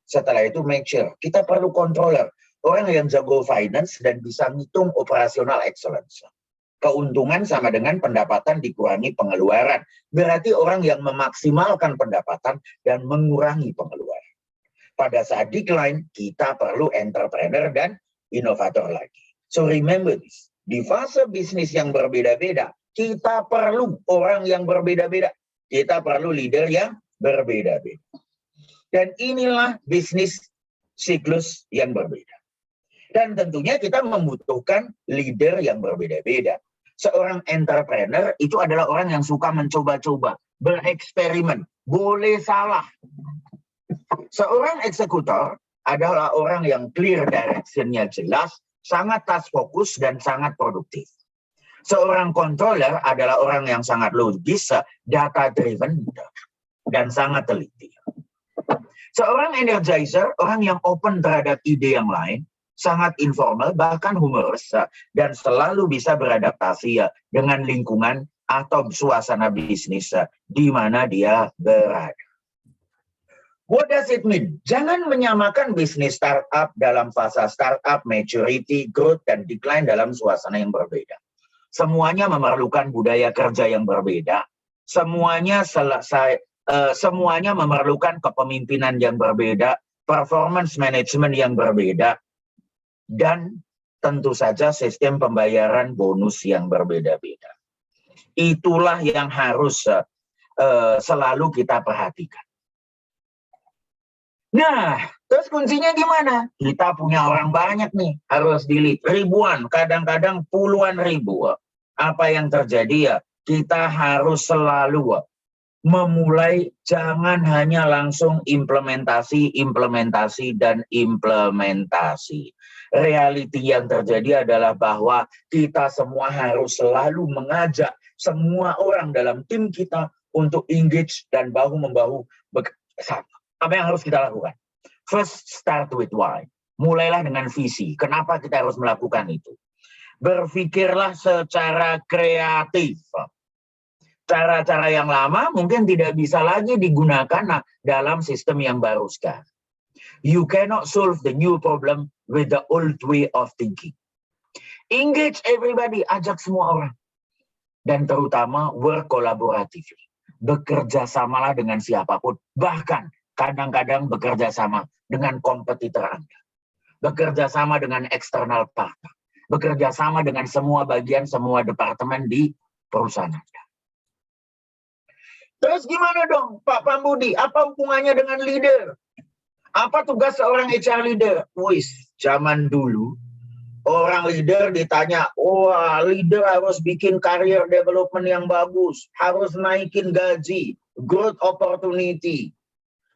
Setelah itu mature. Kita perlu controller. Orang yang jago finance dan bisa ngitung operational excellence. Keuntungan sama dengan pendapatan dikurangi pengeluaran. Berarti orang yang memaksimalkan pendapatan dan mengurangi pengeluaran. Pada saat decline, kita perlu entrepreneur dan inovator lagi. So remember this. Di fase bisnis yang berbeda-beda, kita perlu orang yang berbeda-beda. Kita perlu leader yang berbeda-beda. Dan inilah bisnis siklus yang berbeda. Dan tentunya kita membutuhkan leader yang berbeda-beda. Seorang entrepreneur itu adalah orang yang suka mencoba-coba, bereksperimen, boleh salah. Seorang eksekutor adalah orang yang clear direction-nya jelas, sangat task fokus dan sangat produktif. Seorang controller adalah orang yang sangat logis, data driven, dan sangat teliti. Seorang energizer, orang yang open terhadap ide yang lain, sangat informal, bahkan humorous, dan selalu bisa beradaptasi dengan lingkungan atau suasana bisnis di mana dia berada. What does it mean? Jangan menyamakan bisnis startup dalam fase startup, maturity, growth, dan decline dalam suasana yang berbeda. Semuanya memerlukan budaya kerja yang berbeda. Semuanya memerlukan kepemimpinan yang berbeda, performance management yang berbeda, dan tentu saja sistem pembayaran bonus yang berbeda-beda. Itulah yang harus selalu kita perhatikan. Nah, terus kuncinya gimana? Kita punya orang banyak nih, harus di-lead ribuan, kadang-kadang puluhan ribu. Apa yang terjadi ya? Kita harus selalu memulai, jangan hanya langsung implementasi. Realiti yang terjadi adalah bahwa kita semua harus selalu mengajak semua orang dalam tim kita untuk engage dan bahu-membahu bersama. Apa yang harus kita lakukan? First, start with why. Mulailah dengan visi. Kenapa kita harus melakukan itu? Berpikirlah secara kreatif. Cara-cara yang lama mungkin tidak bisa lagi digunakan dalam sistem yang baru sekarang. You cannot solve the new problem with the old way of thinking. Engage everybody, ajak semua orang. Dan terutama work collaboratively. Bekerja samalah dengan siapapun. Bahkan kadang-kadang bekerja sama dengan kompetitor Anda, bekerja sama dengan eksternal partner, bekerja sama dengan semua bagian, semua departemen di perusahaan Anda. Terus gimana dong, Pak Pambudi? Apa hubungannya dengan leader? Apa tugas seorang HR leader? Wis, zaman dulu orang leader ditanya, wah leader harus bikin career development yang bagus, harus naikin gaji, growth opportunity,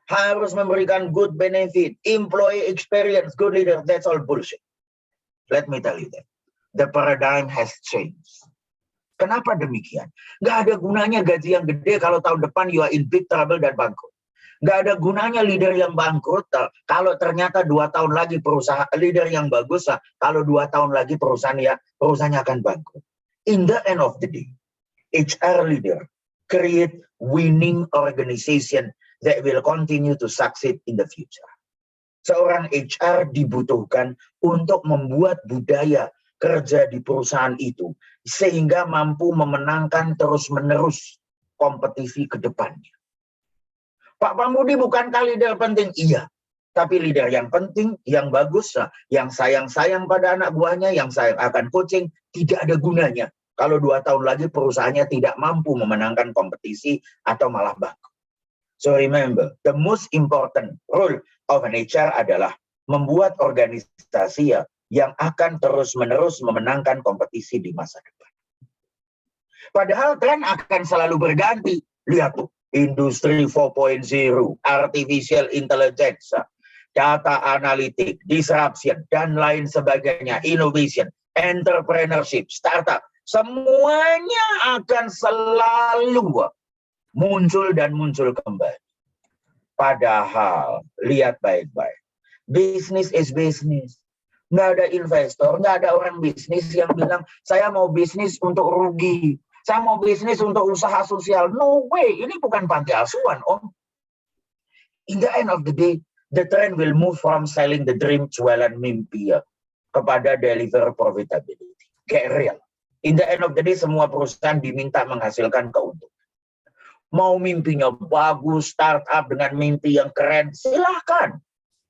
harus memberikan good benefit, employee experience, good leader. That's all bullshit. Let me tell you that. The paradigm has changed. Kenapa demikian? Nggak ada gunanya gaji yang gede kalau tahun depan you are in big trouble dan bangkrut. Nggak ada gunanya leader yang bangkrut kalau ternyata 2 tahun lagi perusahaan leader yang bagus, kalau 2 tahun lagi perusahaannya akan bangkrut. In the end of the day, HR leader create winning organization that will continue to succeed in the future. Seorang HR dibutuhkan untuk membuat budaya kerja di perusahaan itu sehingga mampu memenangkan terus-menerus kompetisi ke depannya. Pak Pambudi, bukankah leader penting? Iya, tapi leader yang penting, yang bagus, yang sayang-sayang pada anak buahnya, yang sayang akan coaching, tidak ada gunanya kalau 2 tahun lagi perusahaannya tidak mampu memenangkan kompetisi atau malah bangkrut. So remember, the most important role of an HR adalah membuat organisasi yang akan terus-menerus memenangkan kompetisi di masa depan. Padahal tren akan selalu berganti. Lihat tuh, Industri 4.0, artificial intelligence, data analytic, disruption, dan lain sebagainya, innovation, entrepreneurship, startup, semuanya akan selalu muncul dan muncul kembali. Padahal, lihat baik-baik, business is business. Nggak ada investor, nggak ada orang bisnis yang bilang, saya mau bisnis untuk rugi. Saya mau bisnis untuk usaha sosial. No way, ini bukan panti asuhan, Om. In the end of the day, the trend will move from selling the dream, jualan mimpi, kepada deliver profitability. Get real. In the end of the day, semua perusahaan diminta menghasilkan keuntungan. Mau mimpinya bagus, startup dengan mimpi yang keren, silahkan.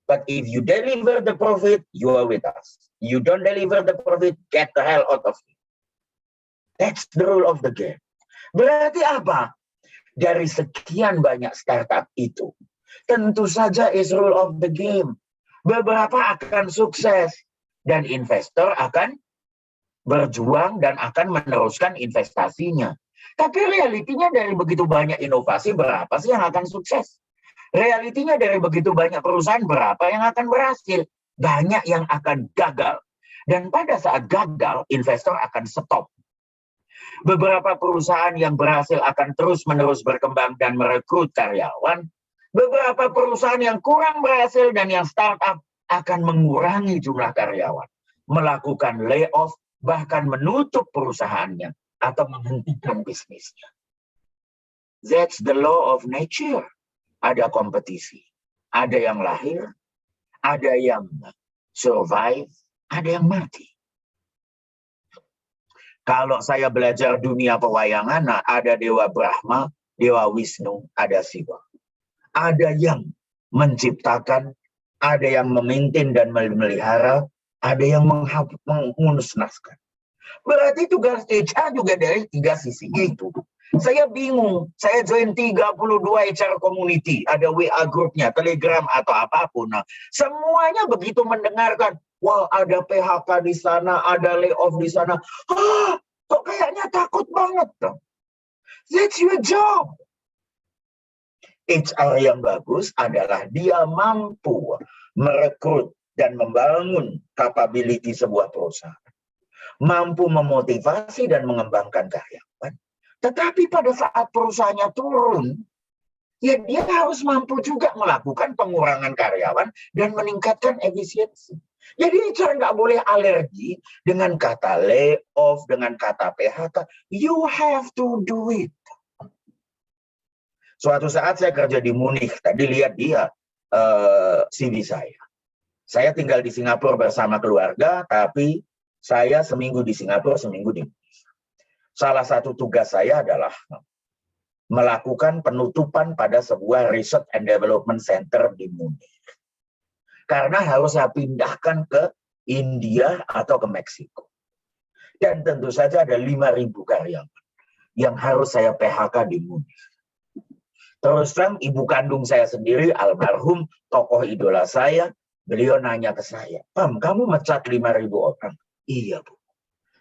But if you deliver the profit, you are with us. You don't deliver the profit, get the hell out of here. That's the rule of the game. Berarti apa? Dari sekian banyak startup itu, tentu saja is rule of the game. Beberapa akan sukses dan investor akan berjuang dan akan meneruskan investasinya. Tapi realitinya dari begitu banyak inovasi, berapa sih yang akan sukses? Realitinya dari begitu banyak perusahaan, berapa yang akan berhasil? Banyak yang akan gagal. Dan pada saat gagal, investor akan stop. Beberapa perusahaan yang berhasil akan terus-menerus berkembang dan merekrut karyawan. Beberapa perusahaan yang kurang berhasil dan yang startup akan mengurangi jumlah karyawan, melakukan layoff, bahkan menutup perusahaannya atau menghentikan bisnisnya. That's the law of nature. Ada kompetisi, ada yang lahir, ada yang survive, ada yang mati. Kalau saya belajar dunia pewayangan, ada Dewa Brahma, Dewa Wisnu, ada Siwa. Ada yang menciptakan, ada yang memaintain dan memelihara, ada yang mengmusnahkan. Berarti tugas HR juga dari 3 sisi itu. Saya bingung, saya join 32 HR community, ada WA grupnya, Telegram atau apapun. Semuanya begitu mendengarkan, wah ada PHK di sana, ada layoff di sana. Kok kayaknya takut banget. That's your job. HR yang bagus adalah dia mampu merekrut dan membangun capability sebuah perusahaan. Mampu memotivasi dan mengembangkan karyawan. Tetapi pada saat perusahaannya turun, ya dia harus mampu juga melakukan pengurangan karyawan dan meningkatkan efisiensi. Jadi HR nggak boleh alergi dengan kata layoff, dengan kata PHK. You have to do it. Suatu saat saya kerja di Munich, tadi lihat dia CV saya. Saya tinggal di Singapura bersama keluarga, tapi saya seminggu di Singapura, seminggu di Indonesia. Salah satu tugas saya adalah melakukan penutupan pada sebuah Research and Development Center di Munich. Karena harus saya pindahkan ke India atau ke Meksiko. Dan tentu saja ada 5.000 karyawan yang harus saya PHK di Munich. Terus terang ibu kandung saya sendiri, almarhum tokoh idola saya, beliau nanya ke saya, "Pam, kamu mecat 5.000 orang?" "Iya, Bu."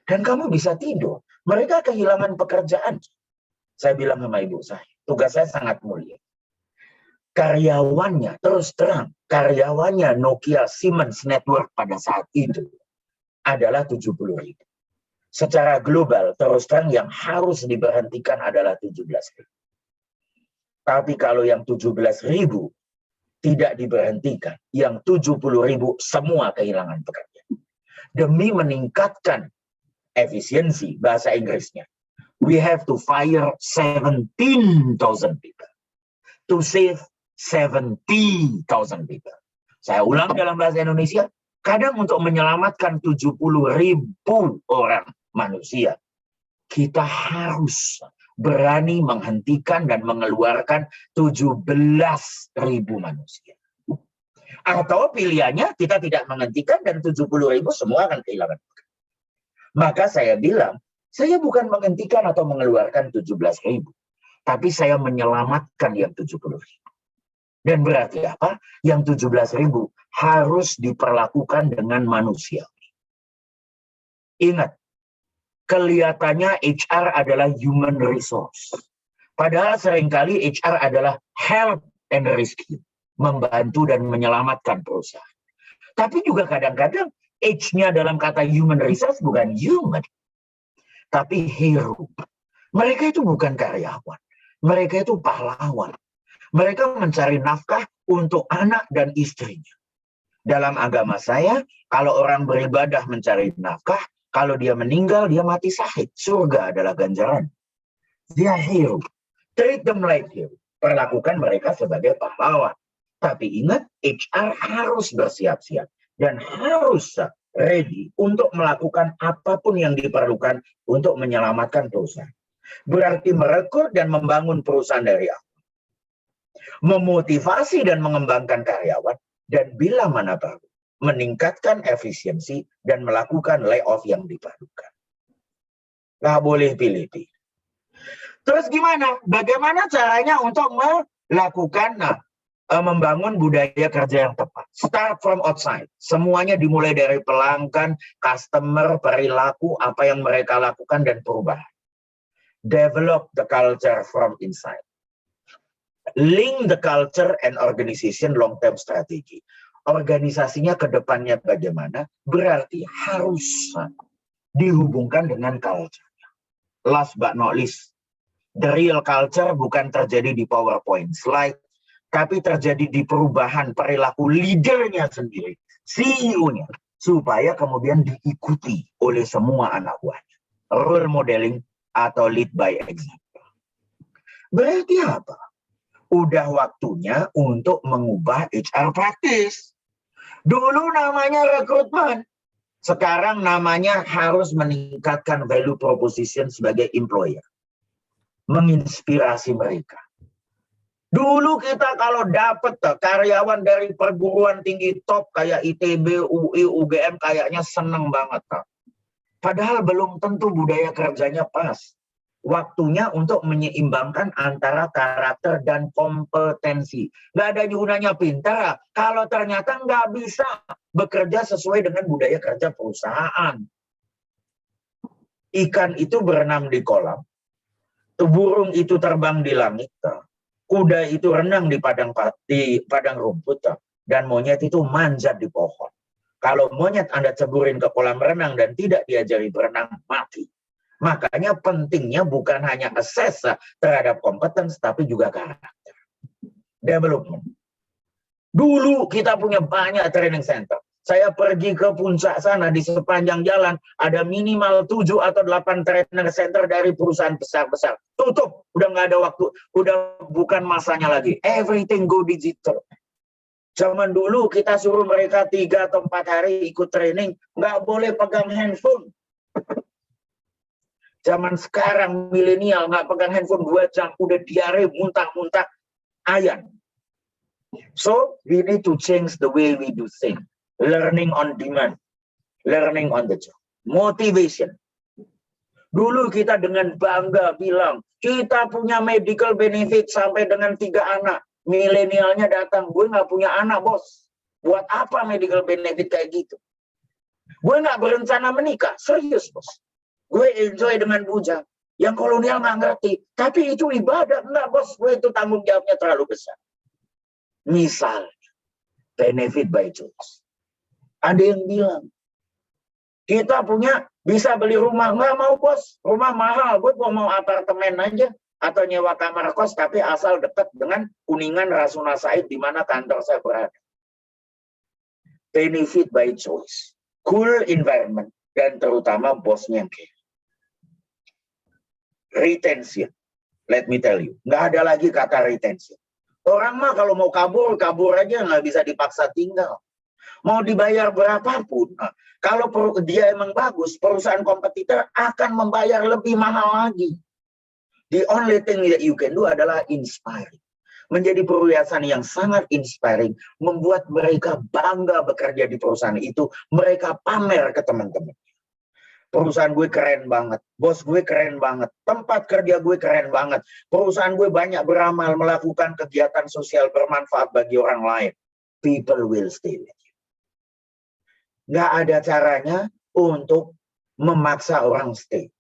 "Dan kamu bisa tidur? Mereka kehilangan pekerjaan." Saya bilang sama ibu saya, tugas saya sangat mulia. Karyawannya, terus terang, karyawannya Nokia Siemens Network pada saat itu adalah 70.000. Secara global, terus terang yang harus diberhentikan adalah 17.000. Tapi kalau yang 17.000 tidak diberhentikan, yang 70.000 semua kehilangan pekerjaan. Demi meningkatkan efisiensi, bahasa Inggrisnya, we have to fire 17,000 people to save 70,000 people. Saya ulang dalam bahasa Indonesia, kadang untuk menyelamatkan 70.000 orang manusia, kita harus berani menghentikan dan mengeluarkan 17.000 manusia. Atau pilihannya kita tidak menghentikan dan 70.000 semua akan kehilangan. Maka saya bilang, saya bukan menghentikan atau mengeluarkan 17.000, tapi saya menyelamatkan yang 70.000. Dan berarti apa? Yang 17.000 harus diperlakukan dengan manusia. Ingat, kelihatannya HR adalah human resource. Padahal seringkali HR adalah help and rescue, membantu dan menyelamatkan perusahaan. Tapi juga kadang-kadang H-nya dalam kata human resource bukan human, tapi hero. Mereka itu bukan karyawan, mereka itu pahlawan. Mereka mencari nafkah untuk anak dan istrinya. Dalam agama saya, kalau orang beribadah mencari nafkah, kalau dia meninggal, dia mati syahid. Surga adalah ganjaran. Dia hero. Treat them like hero. Perlakukan mereka sebagai pahlawan. Tapi ingat, HR harus bersiap-siap dan harus ready untuk melakukan apapun yang diperlukan untuk menyelamatkan perusahaan. Berarti merekrut dan membangun perusahaan dari awal. Memotivasi dan mengembangkan karyawan, dan bila mana perlu, meningkatkan efisiensi dan melakukan layoff yang diperlukan. Nggak boleh pilih-pilih. Terus gimana? Bagaimana caranya untuk melakukan, membangun budaya kerja yang tepat? Start from outside. Semuanya dimulai dari pelanggan, customer, perilaku, apa yang mereka lakukan, dan perubahan. Develop the culture from inside. Link the culture and organization long-term strategy. Organisasinya ke depannya bagaimana, berarti harus dihubungkan dengan culture. Last but not least, the real culture bukan terjadi di PowerPoint slide, tapi terjadi di perubahan perilaku leadernya sendiri, CEO-nya, supaya kemudian diikuti oleh semua anak buahnya. Role modeling atau lead by example. Berarti apa? Udah waktunya untuk mengubah HR practice. Dulu namanya rekrutmen, sekarang namanya harus meningkatkan value proposition sebagai employer. Menginspirasi mereka. Dulu kita kalau dapat karyawan dari perguruan tinggi top kayak ITB, UI, UGM kayaknya seneng banget. Padahal belum tentu budaya kerjanya pas. Waktunya untuk menyeimbangkan antara karakter dan kompetensi. Nggak ada gunanya pintar kalau ternyata nggak bisa bekerja sesuai dengan budaya kerja perusahaan. Ikan itu berenang di kolam, burung itu terbang di langit, kuda itu renang di padang rumput, dan monyet itu manjat di pohon. Kalau monyet Anda ceburin ke kolam renang dan tidak diajari berenang, mati. Makanya pentingnya bukan hanya assess terhadap kompetens, tapi juga karakter. Development. Dulu kita punya banyak training center. Saya pergi ke puncak sana, di sepanjang jalan ada minimal 7 atau 8 training center dari perusahaan besar-besar. Tutup, udah nggak ada waktu, udah bukan masanya lagi. Everything go digital. Zaman dulu kita suruh mereka 3 atau 4 hari ikut training, nggak boleh pegang handphone. Zaman sekarang milenial nggak pegang handphone 2 jam udah diare, muntah-muntah, ayan. So we need to change the way we do things. Learning on demand, learning on the job, motivation. Dulu kita dengan bangga bilang kita punya medical benefit sampai dengan 3 anak. Milenialnya datang, gue nggak punya anak bos. Buat apa medical benefit kayak gitu? Gue nggak berencana menikah, serius bos. Gue enjoy dengan bujang. Yang kolonial nggak ngerti. Tapi itu ibadah. Enggak bos, gue itu tanggung jawabnya terlalu besar. Misal, benefit by choice. Ada yang bilang, kita punya bisa beli rumah. Nggak mau bos, rumah mahal. Gue mau apartemen aja. Atau nyewa kamar kos, tapi asal dekat dengan Kuningan, Rasuna Said, di mana kantor saya berada. Benefit by choice. Cool environment. Dan terutama bosnya yang kaya. Retention. Let me tell you. Nggak ada lagi kata retention. Orang mah kalau mau kabur, kabur aja. Nggak bisa dipaksa tinggal. Mau dibayar berapapun. Nah, kalau dia emang bagus, perusahaan kompetitor akan membayar lebih mahal lagi. The only thing that you can do adalah inspiring. Menjadi perusahaan yang sangat inspiring. Membuat mereka bangga bekerja di perusahaan itu. Mereka pamer ke teman-teman. Perusahaan gue keren banget. Bos gue keren banget. Tempat kerja gue keren banget. Perusahaan gue banyak beramal. Melakukan kegiatan sosial bermanfaat bagi orang lain. People will stay with you. Nggak ada caranya untuk memaksa orang stay.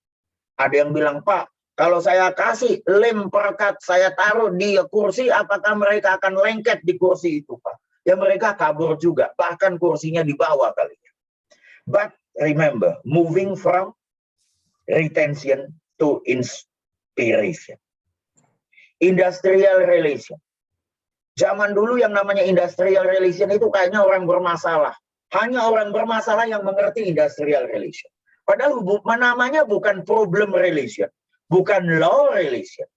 Ada yang bilang, Pak, kalau saya kasih lem perekat, saya taruh di kursi, apakah mereka akan lengket di kursi itu, Pak? Ya mereka kabur juga, bahkan kursinya dibawa kali. But remember, moving from retention to inspiration. Industrial relation. Zaman dulu yang namanya industrial relation itu kayaknya orang bermasalah. Hanya orang bermasalah yang mengerti industrial relation. Padahal namanya bukan problem relation. Bukan law relation.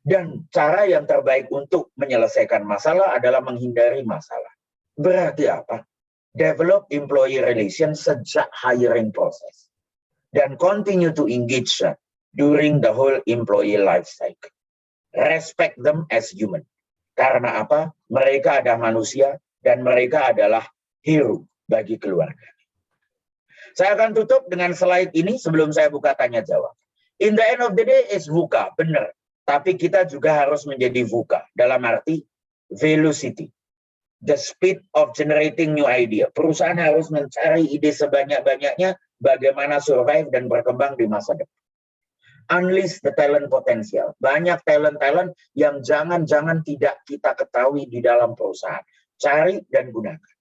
Dan cara yang terbaik untuk menyelesaikan masalah adalah menghindari masalah. Berarti apa? Develop employee relation sejak hiring process. Dan continue to engage them during the whole employee life cycle. Respect them as human. Karena apa? Mereka adalah manusia dan mereka adalah hero bagi keluarga. Saya akan tutup dengan slide ini sebelum saya buka tanya jawab. In the end of the day is VUCA, benar. Tapi kita juga harus menjadi VUCA. Dalam arti velocity. The speed of generating new idea. Perusahaan harus mencari ide sebanyak-banyaknya bagaimana survive dan berkembang di masa depan. Unleash the talent potential. Banyak talent-talent yang jangan-jangan tidak kita ketahui di dalam perusahaan. Cari dan gunakan.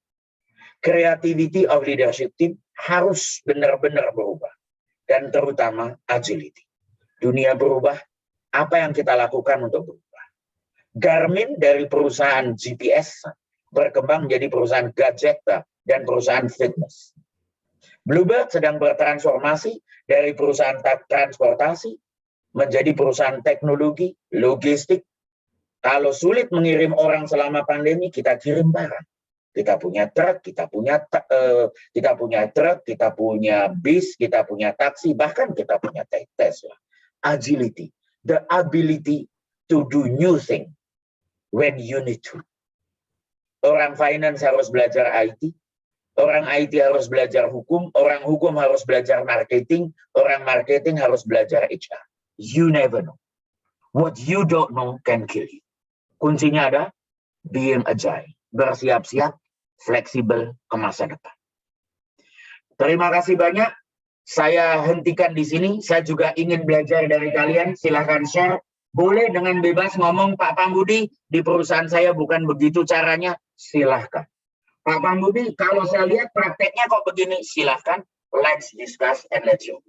Creativity of leadership team harus benar-benar berubah. Dan terutama agility. Dunia berubah, apa yang kita lakukan untuk berubah? Garmin dari perusahaan GPS berkembang menjadi perusahaan gadget dan perusahaan fitness. Bluebird sedang bertransformasi dari perusahaan transportasi menjadi perusahaan teknologi, logistik. Kalau sulit mengirim orang selama pandemi, kita kirim barang. Kita punya truk, kita punya truk, kita punya bis, kita punya taksi, bahkan kita punya Tesla. Agility, the ability to do new thing when you need to. Orang finance harus belajar IT, orang IT harus belajar hukum, orang hukum harus belajar marketing, orang marketing harus belajar HR. You never know. What you don't know can kill you. Kuncinya ada being agile, bersiap-siap, fleksibel ke masa depan. Terima kasih banyak. Saya hentikan di sini. Saya juga ingin belajar dari kalian. Silahkan share. Boleh dengan bebas ngomong, Pak Pambudi, di perusahaan saya bukan begitu caranya. Silahkan. Pak Pambudi, kalau saya lihat prakteknya kok begini. Silahkan. Let's discuss and let's show.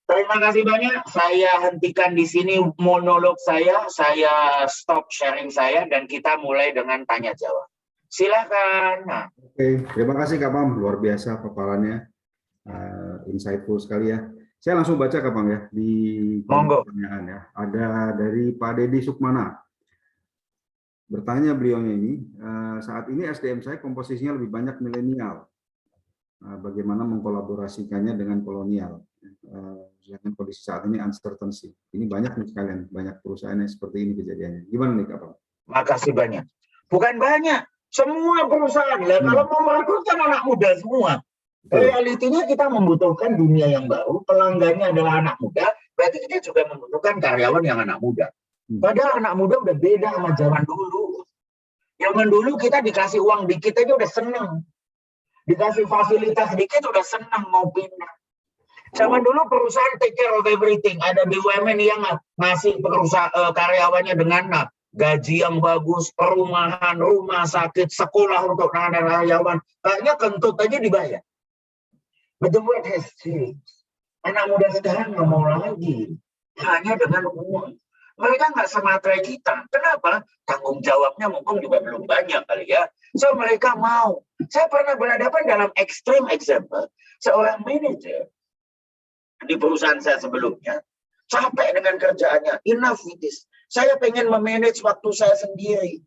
Terima kasih banyak. Saya hentikan di sini monolog saya. Saya stop sharing saya. Dan kita mulai dengan tanya jawab. Silahkan. Nah. Oke, terima kasih Kak Pam. Luar biasa paparannya. Insightful sekali ya. Saya langsung baca Kak Pam ya di pertanyaan ya. Ada dari Pak Dedi Sukmana. Bertanya beliaunya ini, saat ini SDM saya komposisinya lebih banyak milenial. bagaimana mengkolaborasikannya dengan kolonial. Dengan kondisi saat ini uncertainty. Ini banyak nih sekalian, banyak perusahaan yang seperti ini kejadiannya. Gimana nih Kak Pam? Makasih banyak. Bukan banyak, semua perusahaan. Kalau mau merekrut kan anak muda semua. Realitinya kita membutuhkan dunia yang baru, pelanggannya adalah anak muda, berarti kita juga membutuhkan karyawan yang anak muda. Padahal anak muda udah beda sama zaman dulu. Zaman dulu kita dikasih uang dikit aja udah seneng. Dikasih fasilitas dikit udah seneng mau pindah. Zaman dulu perusahaan take care of everything. Ada BUMN yang ngasih karyawannya dengan gaji yang bagus, perumahan, rumah sakit, sekolah untuk karyawan. Kayaknya kentut aja dibayar. But the world has changed. Anak muda sekarang nggak mau lagi. Hanya dengan uang. Mereka nggak sematre kita. Kenapa? Tanggung jawabnya mungkin juga belum banyak kali ya. So mereka mau. Saya pernah berhadapan dalam extreme example. Seorang manajer di perusahaan saya sebelumnya, capek dengan kerjaannya, enough with this. Saya pengen memanage waktu saya sendiri.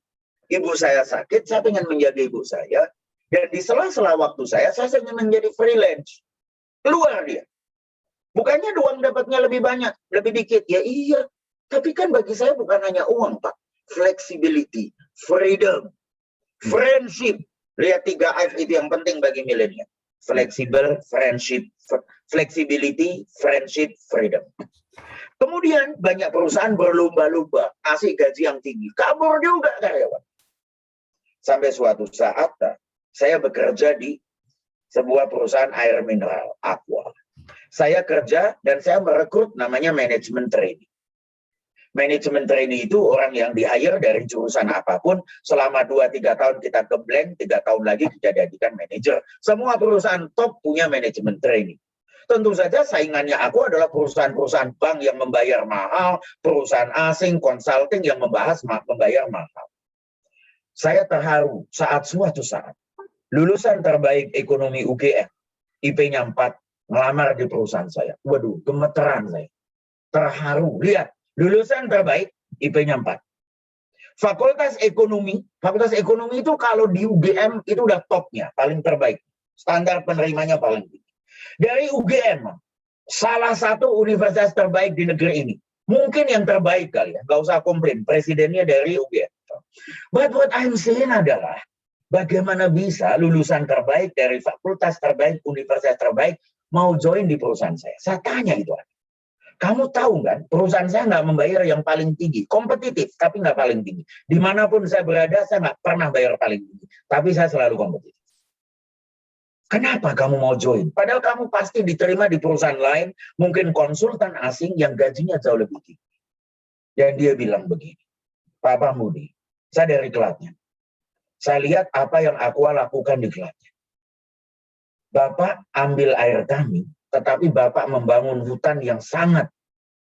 Ibu saya sakit, saya pengen menjaga ibu saya. Dan di sela-sela waktu saya ingin menjadi freelance. Keluar dia. Bukannya uang dapatnya lebih banyak, lebih dikit. Ya iya, tapi kan bagi saya bukan hanya uang, Pak. Flexibility, freedom, friendship. Lihat 3 F itu yang penting bagi milenial. Flexible, friendship, flexibility, friendship, freedom. Kemudian banyak perusahaan berlomba-lomba kasih gaji yang tinggi, kabur juga karyawan. Sampai suatu saat saya bekerja di sebuah perusahaan air mineral, Aqua. Saya kerja dan saya merekrut namanya manajemen trainee. Manajemen trainee itu orang yang di-hire dari jurusan apapun, selama 2-3 tahun kita ke blank, 3 tahun lagi kita jadikan manajer. Semua perusahaan top punya manajemen trainee. Tentu saja saingannya aku adalah perusahaan-perusahaan bank yang membayar mahal, perusahaan asing, consulting yang membayar mahal. Saya terharu saat suatu saat, lulusan terbaik ekonomi UGM, IP-nya 4, melamar di perusahaan saya. Waduh, gemeteran saya. Terharu, lihat. Lulusan terbaik, IP-nya 4. Fakultas ekonomi itu kalau di UGM itu udah topnya, paling terbaik. Standar penerimanya paling tinggi. Dari UGM, salah satu universitas terbaik di negeri ini. Mungkin yang terbaik kali ya, nggak usah komplain, presidennya dari UGM. But what I'm saying adalah, bagaimana bisa lulusan terbaik dari fakultas terbaik, universitas terbaik, mau join di perusahaan saya? Saya tanya itu. Kamu tahu kan, perusahaan saya nggak membayar yang paling tinggi. Kompetitif, tapi nggak paling tinggi. Dimanapun saya berada, saya nggak pernah bayar paling tinggi. Tapi saya selalu kompetitif. Kenapa kamu mau join? Padahal kamu pasti diterima di perusahaan lain, mungkin konsultan asing yang gajinya jauh lebih tinggi. Dan dia bilang begini, Pak Pambudi, saya dari Kelatnya. Saya lihat apa yang aku lakukan di Kelatnya. Bapak ambil air kami, tetapi Bapak membangun hutan yang sangat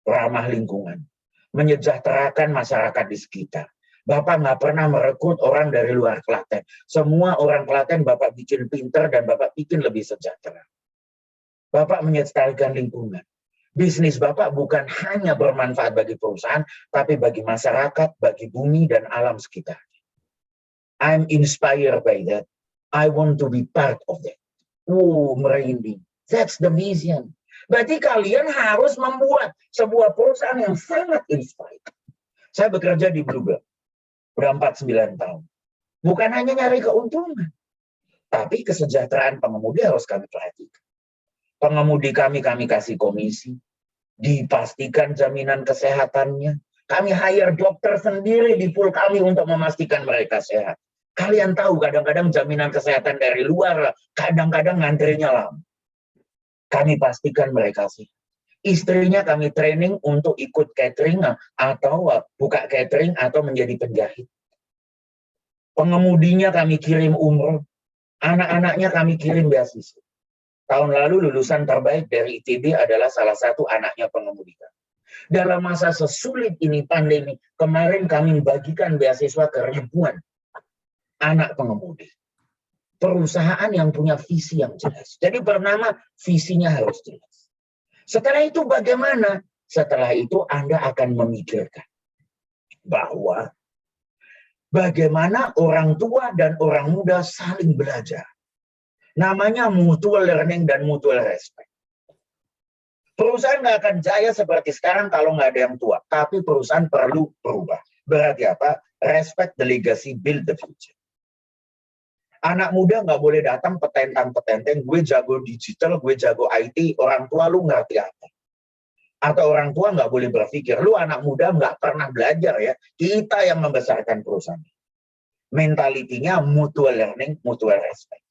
ramah lingkungan, menyejahterakan masyarakat di sekitar. Bapak nggak pernah merekrut orang dari luar Klaten. Semua orang Klaten Bapak bikin pinter dan Bapak bikin lebih sejahtera. Bapak menyelesaikan lingkungan. Bisnis Bapak bukan hanya bermanfaat bagi perusahaan, tapi bagi masyarakat, bagi bumi dan alam sekitar. I'm inspired by that. I want to be part of that. Merinding. That's the vision. Berarti kalian harus membuat sebuah perusahaan yang sangat inspired. Saya bekerja di Bluebird. Udah 49 tahun. Bukan hanya nyari keuntungan. Tapi kesejahteraan pengemudi harus kami perhatikan. Pengemudi kami kasih komisi. Dipastikan jaminan kesehatannya. Kami hire dokter sendiri di pool kami untuk memastikan mereka sehat. Kalian tahu kadang-kadang jaminan kesehatan dari luar, kadang-kadang ngantrinya lama. Kami pastikan mereka sih. Istrinya kami training untuk ikut catering atau buka catering atau menjadi penjahit. Pengemudinya kami kirim umroh. Anak-anaknya kami kirim beasiswa. Tahun lalu lulusan terbaik dari ITB adalah salah satu anaknya pengemudi kami. Dalam masa sesulit ini pandemi, kemarin kami bagikan beasiswa ke ribuan anak pengemudi. Perusahaan yang punya visi yang jelas. Jadi pertama, visinya harus jelas. Setelah itu bagaimana? Setelah itu Anda akan memikirkan bahwa bagaimana orang tua dan orang muda saling belajar. Namanya mutual learning dan mutual respect. Perusahaan nggak akan jaya seperti sekarang kalau nggak ada yang tua. Tapi perusahaan perlu berubah. Berarti apa? Respect the legacy, build the future. Anak muda nggak boleh datang petentang-petenteng, gue jago digital, gue jago IT, orang tua lu ngerti apa? Atau orang tua nggak boleh berpikir, lu anak muda nggak pernah belajar ya, kita yang membesarkan perusahaan. Mentalitinya mutual learning, mutual respect.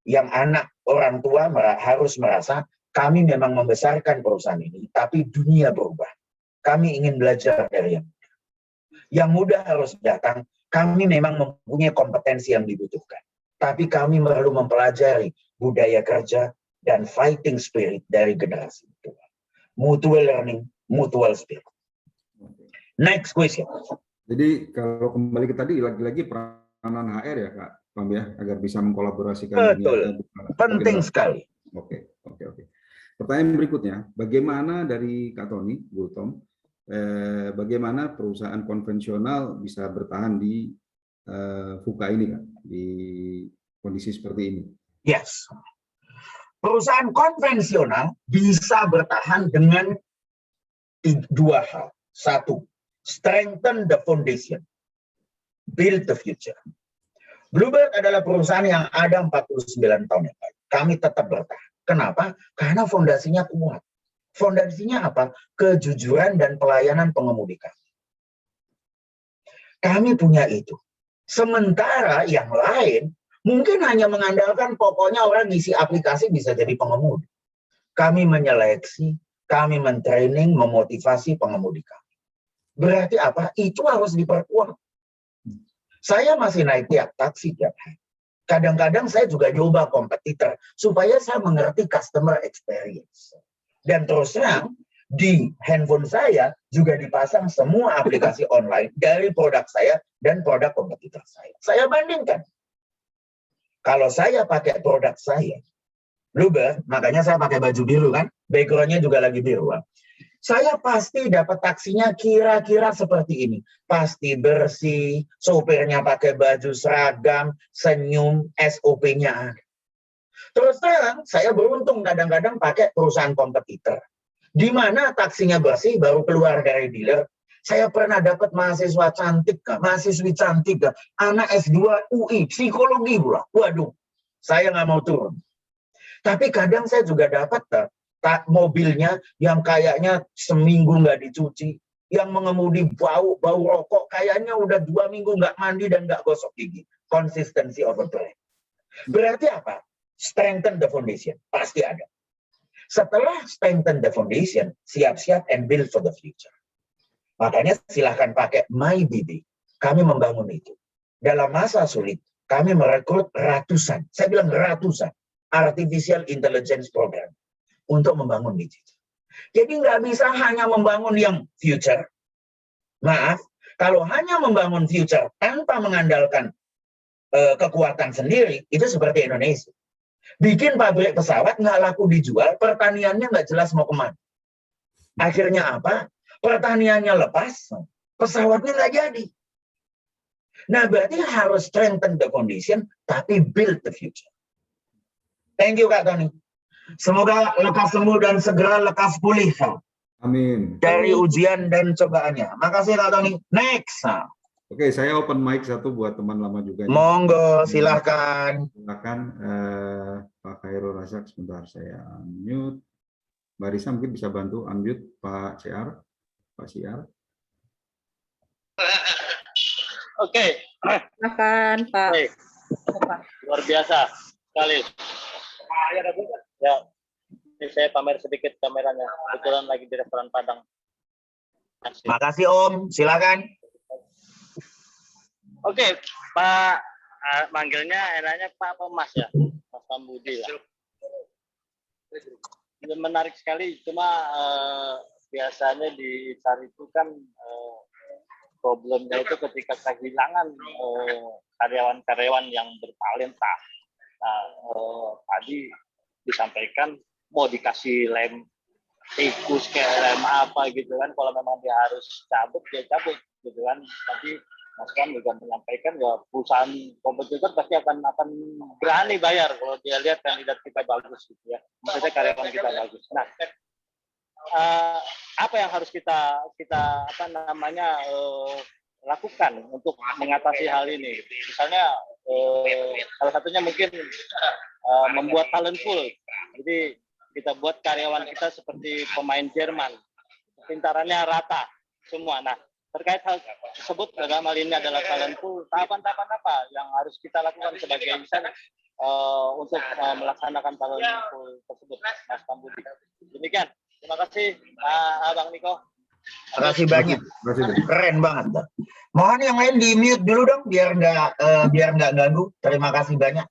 Yang anak, orang tua harus merasa, kami memang membesarkan perusahaan ini, tapi dunia berubah. Kami ingin belajar dari yang muda. Yang muda harus datang, kami memang mempunyai kompetensi yang dibutuhkan. Tapi kami perlu mempelajari budaya kerja dan fighting spirit dari generasi tua. Mutual learning, mutual spirit. Next question. Jadi kalau kembali ke tadi, lagi-lagi peranan HR ya Kak Pam ya, agar bisa mengkolaborasikan. Betul, penting sekali. Oke. Pertanyaan berikutnya, bagaimana dari Kak Tony, Bu Tom, bagaimana perusahaan konvensional bisa bertahan di VUCA ini Kak, di kondisi seperti ini? Yes. Perusahaan konvensional bisa bertahan dengan dua hal. Satu, strengthen the foundation, build the future. Bluebird adalah perusahaan yang ada 49 tahun yang lalu. Kami tetap bertahan. Kenapa? Karena fondasinya kuat. Fondasinya apa? Kejujuran dan pelayanan pengemudi kami. Kami punya itu. Sementara yang lain mungkin hanya mengandalkan pokoknya orang ngisi aplikasi bisa jadi pengemudi. Kami menyeleksi, kami mentraining, memotivasi pengemudi kami. Berarti apa? Itu harus diperkuat. Saya masih naik taksi tiap hari. Kadang-kadang saya juga coba kompetitor supaya saya mengerti customer experience. Dan terus terang, di handphone saya juga dipasang semua aplikasi online dari produk saya dan produk kompetitor saya. Saya bandingkan. Kalau saya pakai produk saya, Bluebird, makanya saya pakai baju biru kan, backgroundnya juga lagi biru. Saya pasti dapat taksinya kira-kira seperti ini. Pasti bersih, sopirnya pakai baju seragam, senyum, SOP-nya ada. Terus terang, saya beruntung kadang-kadang pakai perusahaan kompetitor. Di mana taksinya bersih, baru keluar dari dealer. Saya pernah dapat mahasiswa cantik, mahasiswi cantik, anak S2 UI, psikologi pula. Waduh, saya nggak mau turun. Tapi kadang saya juga dapat mobilnya yang kayaknya seminggu nggak dicuci, yang mengemudi bau rokok, kayaknya udah 2 minggu nggak mandi dan nggak gosok gigi. Consistency over brand. Berarti apa? Strengthen the foundation. Pasti ada. Setelah strengthen the foundation, siap-siap and build for the future. Makanya silahkan pakai MyBB. Kami membangun itu. Dalam masa sulit, kami merekrut ratusan, saya bilang ratusan, artificial intelligence program untuk membangun digital. Jadi nggak bisa hanya membangun yang future. Maaf, kalau hanya membangun future tanpa mengandalkan kekuatan sendiri, itu seperti Indonesia. Bikin pabrik pesawat nggak laku dijual, pertaniannya nggak jelas mau kemana. Akhirnya apa? Pertaniannya lepas, pesawatnya nggak jadi. Nah, berarti harus strengthen the condition, tapi build the future. Thank you, Kak Tony. Semoga lekas sembuh dan segera lekas pulih, Kak. Amin. Dari ujian dan cobaannya. Makasih, Kak Tony. Next. Oke, saya open mic satu buat teman lama juga. Monggo, silahkan. Silakan Pak Khairul Razak, sebentar saya unmute. Mbak Risa mungkin bisa bantu unmute Pak CR. Pak CR. Oke. Silakan Pak. Baik. Luar biasa sekali. Ya, ini saya pamer sedikit kameranya. Kebetulan lagi di restoran Padang. Makasih Om, silakan. Oke, Pak, manggilnya enaknya Pak apa Mas ya? Mas Pambudi lah. Menarik sekali, cuma biasanya di SAR itu kan problemnya itu ketika kehilangan karyawan-karyawan yang bertalenta. Nah, tadi disampaikan mau dikasih lem tikus kayak lem apa gitu kan, kalau memang dia harus cabut dia cabut gitu kan, tapi Mas Pram juga menyampaikan ya perusahaan kompetitor pasti akan berani bayar kalau dia lihat kandidat kita bagus gitu ya, maksudnya karyawan kita bagus. Nah, apa yang harus kita lakukan untuk mengatasi hal ini? Misalnya salah satunya mungkin membuat talent pool. Jadi kita buat karyawan kita seperti pemain Jerman, pintarannya rata semua. Nah, terkait hal tersebut, dalam hal ini adalah talent pool, tahapan-tahapan apa yang harus kita lakukan sebagai insan untuk melaksanakan talent pool tersebut, Mas Pambudi. Demikian. Terima kasih, Abang Niko. Terima kasih banyak. Terima kasih. Keren banget. Mohon yang lain di mute dulu dong, biar nggak ganggu. Terima kasih banyak.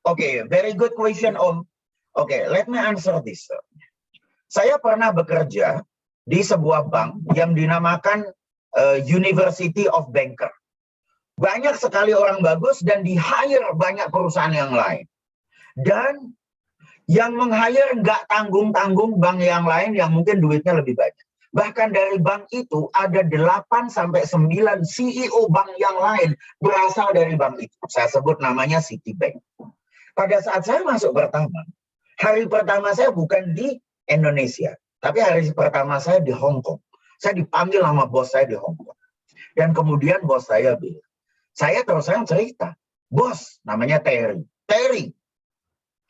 Oke, very good question, Om. Oke, let me answer this. Saya pernah bekerja di sebuah bank yang dinamakan University of Banker. Banyak sekali orang bagus dan di-hire banyak perusahaan yang lain. Dan yang meng-hire nggak tanggung-tanggung bank yang lain yang mungkin duitnya lebih banyak. Bahkan dari bank itu ada 8 sampai 9 CEO bank yang lain berasal dari bank itu. Saya sebut namanya Citibank. Pada saat saya masuk pertama, hari pertama saya bukan di Indonesia, tapi hari pertama saya di Hong Kong. Saya dipanggil sama bos saya di Hong Kong. Dan kemudian bos saya bilang, saya terus terang cerita, bos namanya Terry,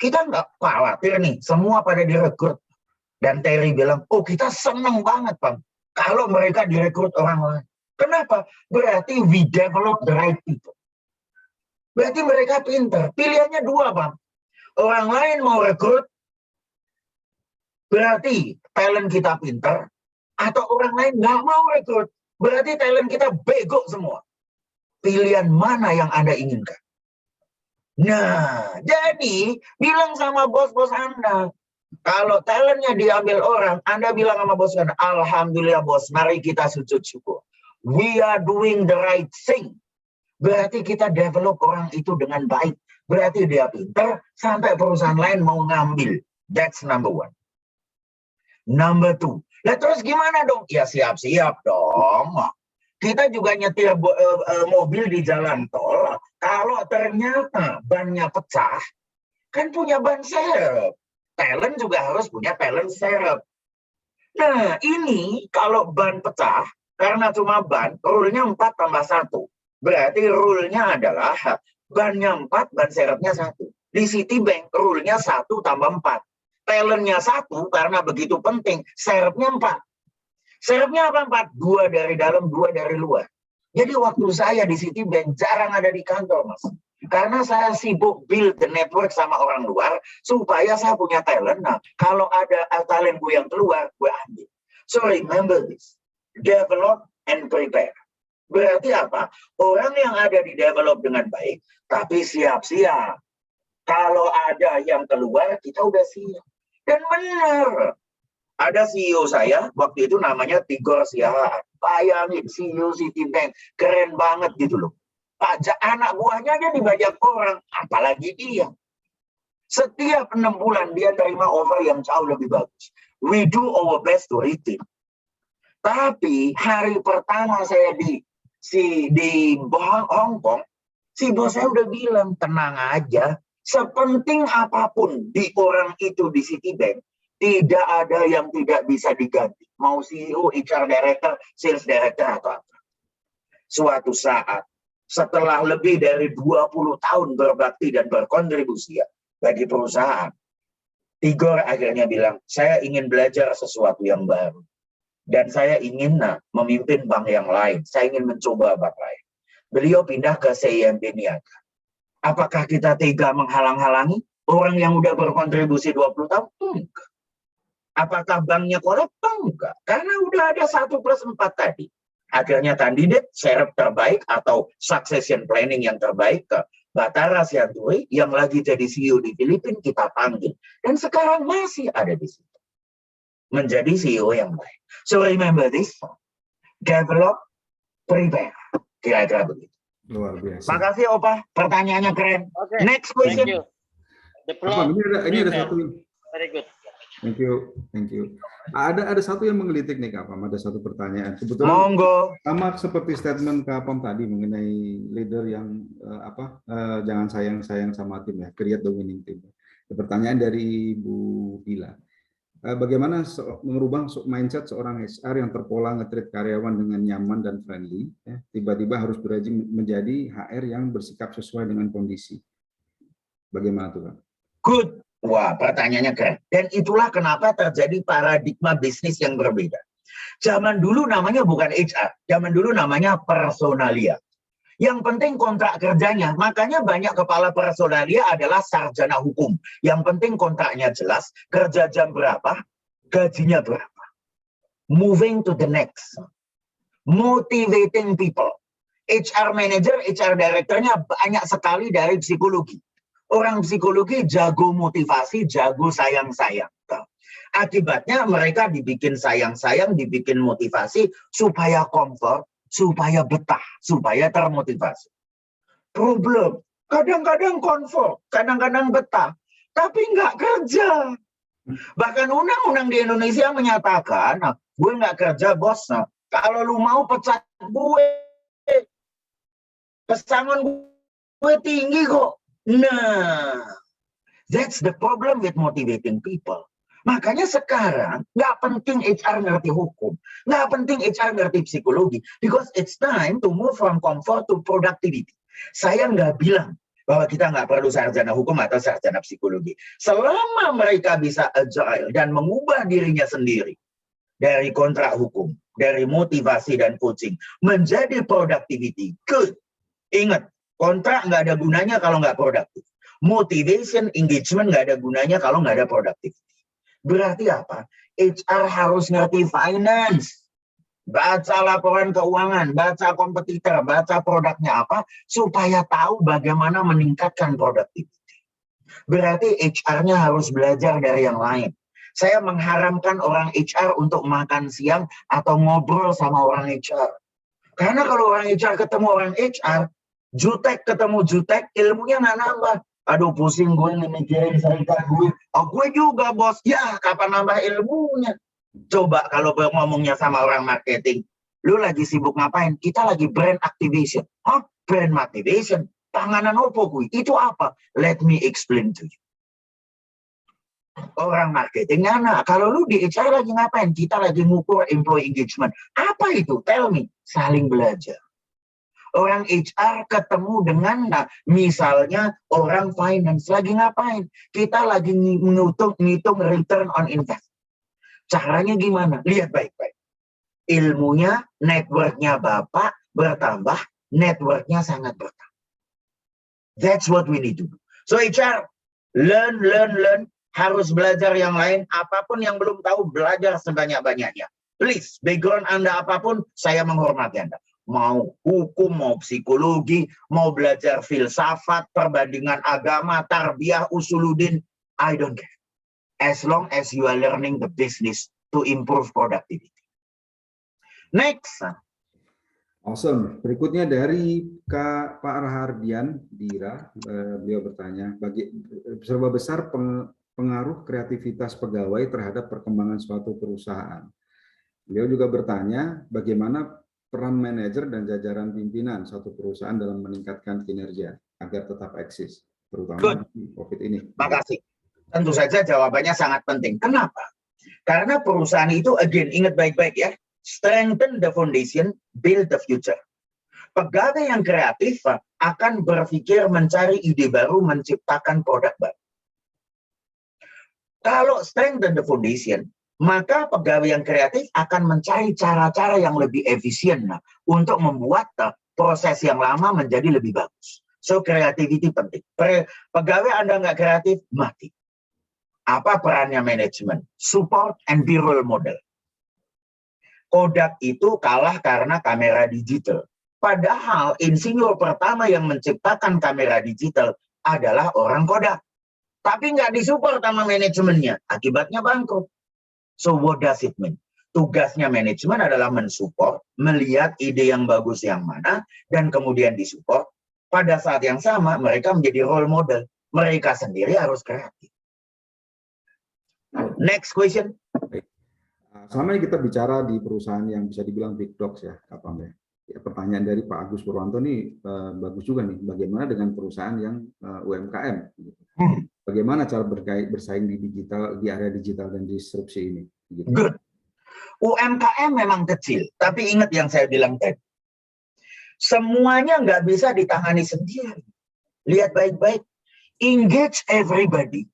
kita nggak khawatir nih, semua pada direkrut. Dan Terry bilang, oh kita seneng banget Bang, kalau mereka direkrut orang lain. Kenapa? Berarti we develop the right people. Berarti mereka pintar. Pilihannya dua Bang. Orang lain mau rekrut, berarti talent kita pintar. Atau orang lain nggak mau rekrut, berarti talent kita bego semua. Pilihan mana yang Anda inginkan? Nah, jadi bilang sama bos-bos Anda, kalau talentnya diambil orang, Anda bilang sama bos Anda, alhamdulillah bos, mari kita sujud syukur. We are doing the right thing. Berarti kita develop orang itu dengan baik. Berarti dia pintar, sampai perusahaan lain mau ngambil. That's number one. Number two. Lah terus gimana dong? Ya siap-siap dong. Kita juga nyetir mobil di jalan tol. Kalau ternyata bannya pecah, kan punya ban serep. Talent juga harus punya talent serep. Nah ini kalau ban pecah, karena cuma ban, rule-nya 4 tambah 1. Berarti rule-nya adalah bannya 4, ban serepnya 1. Di Citibank, rule-nya 1 tambah 4. Talentnya 1 karena begitu penting, serepnya 4. Serepnya apa 4? 2 dari dalam, 2 dari luar. Jadi waktu saya di Citibank jarang ada di kantor, Mas. Karena saya sibuk build the network sama orang luar, supaya saya punya talent. Nah, kalau ada talent gue yang keluar, gue ambil. So remember this. Develop and prepare. Berarti apa? Orang yang ada di develop dengan baik, tapi siap-siap. Kalau ada yang keluar, kita udah siap. Dan benar, ada CEO saya, waktu itu namanya Tigor Siahaan. Bayangin, CEO Citibank, keren banget gitu loh. Pajak anak buahnya aja dibajak orang, apalagi dia. Setiap 6 bulan dia terima offer yang jauh lebih bagus. We do our best to retain. Tapi hari pertama saya di Hong Kong, si bos saya udah bilang, tenang aja. Sepenting apapun di orang itu di Citibank, tidak ada yang tidak bisa diganti. Mau CEO, HR Director, Sales Director, atau apa. Suatu saat, setelah lebih dari 20 tahun berbakti dan berkontribusi bagi perusahaan, Tigor akhirnya bilang, saya ingin belajar sesuatu yang baru. Dan saya ingin memimpin bank yang lain. Saya ingin mencoba bank lain. Beliau pindah ke CIMB Niaga. Apakah kita tega menghalang-halangi orang yang udah berkontribusi 20 tahun? Enggak. Apakah banknya kolab? Enggak. Karena udah ada 1+4 tadi. Akhirnya kandidat serep terbaik atau succession planning yang terbaik ke Batara Sianturi yang lagi jadi CEO di Filipina kita panggil. Dan sekarang masih ada di situ. Menjadi CEO yang baik. So remember this. Develop, prepare. Kira-kira begitu. Luar biasa. Makasih Opa, pertanyaannya keren. Okay. Next question. Thank you. The floor. Ini ada satu. Very good. Thank you, thank you. Ada satu yang menggelitik nih Kak Pam, ada satu pertanyaan. Kebetulan Monggo. sama seperti statement Kak Pam tadi mengenai leader yang jangan sayang sama tim ya, create the winning team. Pertanyaan dari Bu Bila. Bagaimana merubah mindset seorang HR yang terpola nge-treat karyawan dengan nyaman dan friendly, ya, tiba-tiba harus berajin menjadi HR yang bersikap sesuai dengan kondisi. Bagaimana tuh Kak? Good. Wah, pertanyaannya keren. Dan itulah kenapa terjadi paradigma bisnis yang berbeda. Zaman dulu namanya bukan HR, zaman dulu namanya personalia. Yang penting kontrak kerjanya, makanya banyak kepala personalia adalah sarjana hukum. Yang penting kontraknya jelas, kerja jam berapa, gajinya berapa. Moving to the next. Motivating people. HR manager, HR directornya banyak sekali dari psikologi. Orang psikologi jago motivasi, jago sayang-sayang. Akibatnya mereka dibikin sayang-sayang, dibikin motivasi supaya comfort, supaya betah, supaya termotivasi. Problem, kadang-kadang comfort, kadang-kadang betah, tapi nggak kerja. Bahkan undang-undang di Indonesia menyatakan, gue nggak kerja bos, kalau lu mau pecat gue, pesangon gue tinggi kok. Nah, that's the problem with motivating people. Makanya sekarang nggak penting HR ngerti hukum, nggak penting HR ngerti psikologi, because it's time to move from comfort to productivity. Saya nggak bilang bahwa kita nggak perlu sarjana hukum atau sarjana psikologi. Selama mereka bisa agile dan mengubah dirinya sendiri dari kontrak hukum, dari motivasi dan coaching, menjadi productivity, good. Ingat, kontrak nggak ada gunanya kalau nggak produktif. Motivation, engagement nggak ada gunanya kalau nggak ada productivity. Berarti apa? HR harus ngerti finance. Baca laporan keuangan, baca kompetitor, baca produknya apa, supaya tahu bagaimana meningkatkan productivity. Berarti HR-nya harus belajar dari yang lain. Saya mengharamkan orang HR untuk makan siang atau ngobrol sama orang HR. Karena kalau orang HR ketemu orang HR, jutek ketemu jutek, ilmunya nggak nambah. Aduh pusing gue mikirin serikat gue. Oh gue juga bos. Ya kapan nambah ilmunya? Coba kalau ngomongnya sama orang marketing. Lu lagi sibuk ngapain? Kita lagi brand activation. Hah? Brand activation? Panganan opo gue? Itu apa? Let me explain to you. Orang marketing nah, kalau lu di HR lagi ngapain? Kita lagi ngukur employee engagement. Apa itu? Tell me. Saling belajar. Orang HR ketemu dengan, misalnya orang finance lagi ngapain? Kita lagi ngitung return on investment. Caranya gimana? Lihat baik-baik. Ilmunya, networknya Bapak bertambah, networknya sangat bertambah. That's what we need to do. So HR, learn. Harus belajar yang lain. Apapun yang belum tahu, belajar sebanyak-banyaknya. Please, background Anda apapun, saya menghormati Anda. Mau hukum, mau psikologi, mau belajar filsafat, perbandingan agama, tarbiyah, usuluddin, I don't care. As long as you are learning the business to improve productivity. Next. Awesome. Berikutnya dari Pak Rahardian Dira, beliau bertanya, seberapa besar pengaruh kreativitas pegawai terhadap perkembangan suatu perusahaan? Beliau juga bertanya, bagaimana peran manajer dan jajaran pimpinan suatu perusahaan dalam meningkatkan kinerja agar tetap eksis, terutama di COVID ini. Makasih. Tentu saja jawabannya sangat penting. Kenapa? Karena perusahaan itu, again, ingat baik-baik ya, strengthen the foundation, build the future. Pegawai yang kreatif akan berpikir mencari ide baru, menciptakan produk baru. Kalau strengthen the foundation, maka pegawai yang kreatif akan mencari cara-cara yang lebih efisien untuk membuat proses yang lama menjadi lebih bagus. So, creativity penting. Pegawai Anda nggak kreatif, mati. Apa perannya manajemen? Support and be role model. Kodak itu kalah karena kamera digital. Padahal insinyur pertama yang menciptakan kamera digital adalah orang Kodak. Tapi nggak disupport sama manajemennya. Akibatnya bangkrut. So what does it mean? Tugasnya manajemen adalah mensupport, melihat ide yang bagus yang mana, dan kemudian disupport. Pada saat yang sama, mereka menjadi role model. Mereka sendiri harus kreatif. Next question. Selama ini kita bicara di perusahaan yang bisa dibilang big dogs ya, Kak Pam ya. Pertanyaan dari Pak Agus Purwanto nih bagus juga nih. Bagaimana dengan perusahaan yang UMKM? Bagaimana cara bersaing di digital, di area digital dan disrupsi ini? Gitu. Good. UMKM memang kecil, tapi ingat yang saya bilang tadi. Semuanya nggak bisa ditangani sendiri. Lihat baik-baik. Engage everybody.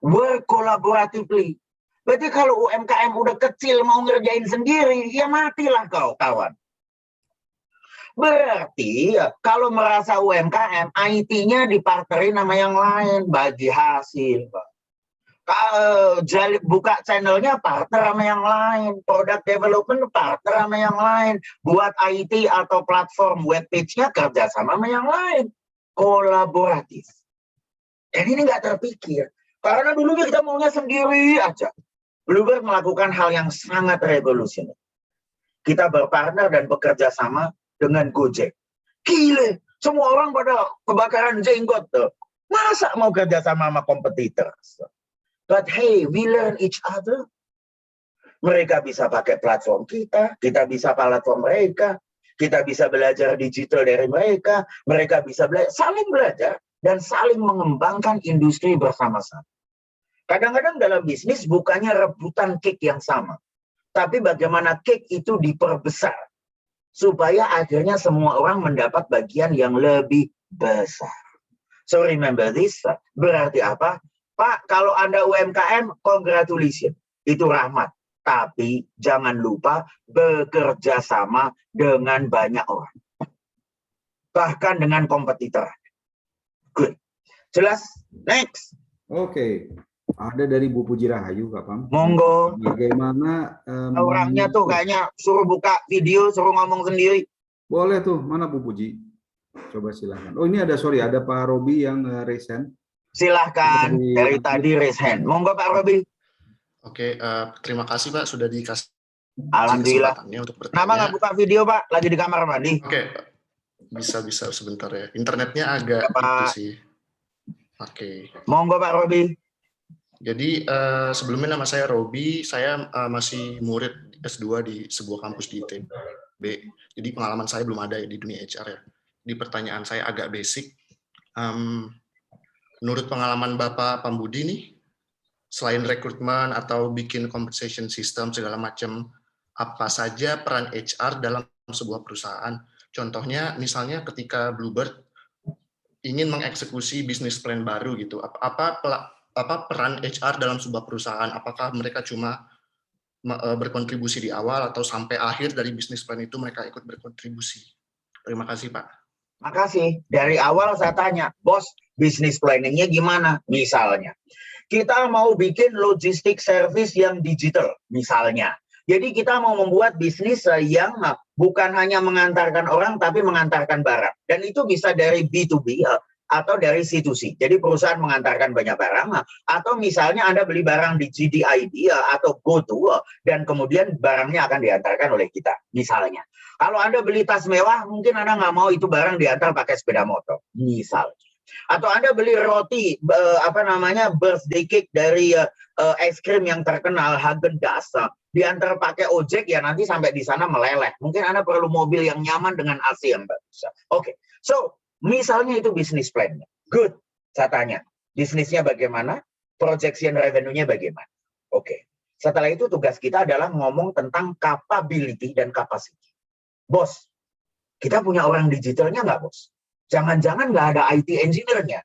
Work collaboratively. Berarti kalau UMKM udah kecil mau ngerjain sendiri, ya matilah kau, kawan. Berarti ya, kalau merasa UMKM, IT-nya dipartnerin sama yang lain, bagi hasil. Buka channelnya partner sama yang lain, product development partner sama yang lain, buat IT atau platform web page-nya kerja sama yang lain, kolaboratif. Dan ini nggak terpikir, karena dulunya kita maunya sendiri aja. Bluebird melakukan hal yang sangat revolusioner. Kita berpartner dan bekerja sama dengan Gojek. Gile, semua orang pada kebakaran jenggot tuh. Masa mau kerja sama kompetitor? But hey, we learn each other. Mereka bisa pakai platform kita bisa platform mereka, kita bisa belajar digital dari mereka bisa saling belajar dan saling mengembangkan industri bersama-sama. Kadang-kadang dalam bisnis bukannya rebutan cake yang sama, tapi bagaimana cake itu diperbesar supaya akhirnya semua orang mendapat bagian yang lebih besar. So remember this, berarti apa? Pak, kalau Anda UMKM, congratulations. Itu rahmat. Tapi jangan lupa bekerja sama dengan banyak orang. Bahkan dengan kompetitor. Good. Jelas? Next. Oke. Ada dari Bu Puji Rahayu, Kak Pam. Monggo. Bagaimana orangnya tuh kayaknya suruh buka video, suruh ngomong sendiri. Boleh tuh, mana Bu Puji? Coba silahkan. Oh ini ada Pak Robi yang raise hand. Silahkan, dari tadi raise hand. Monggo Pak Robi. Oke, terima kasih Pak sudah dikasih Alhamdulillah. kesempatannya untuk bertanya. Kenapa nggak buka video Pak? Lagi di kamar mandi. Oke, bisa sebentar ya. Internetnya agak Pak. itu sih. Oke. Monggo Pak Robi. Jadi sebelumnya nama saya Robi, saya masih murid S2 di sebuah kampus di ITB. Jadi pengalaman saya belum ada ya di dunia HR ya. Di pertanyaan saya agak basic. Menurut pengalaman Bapak Pambudi nih, selain rekrutmen atau bikin compensation system segala macam, apa saja peran HR dalam sebuah perusahaan? Contohnya, misalnya ketika Bluebird ingin mengeksekusi bisnis plan baru gitu, apa peran HR dalam sebuah perusahaan? Apakah mereka cuma berkontribusi di awal atau sampai akhir dari bisnis plan itu mereka ikut berkontribusi? Terima kasih Pak. Makasih. Dari awal saya tanya, bos, bisnis planningnya gimana? Misalnya, kita mau bikin logistik service yang digital, misalnya. Jadi kita mau membuat bisnis yang bukan hanya mengantarkan orang, tapi mengantarkan barang. Dan itu bisa dari B2B atau dari C2C. Jadi perusahaan mengantarkan banyak barang, atau misalnya Anda beli barang di GDID atau GoTo, dan kemudian barangnya akan diantarkan oleh kita, misalnya. Kalau Anda beli tas mewah, mungkin Anda nggak mau itu barang diantar pakai sepeda motor, misalnya. Atau Anda beli roti, birthday cake dari es krim yang terkenal, Häagen-Dazs, diantar pakai ojek, ya nanti sampai di sana meleleh. Mungkin Anda perlu mobil yang nyaman dengan AC yang bagus. Oke, so misalnya itu bisnis plan-nya. Good, saya tanya, bisnisnya bagaimana? Projection revenue-nya bagaimana? Oke, setelah itu tugas kita adalah ngomong tentang capability dan capacity. Bos, kita punya orang digitalnya nggak, Bos? Jangan-jangan nggak ada IT engineer-nya.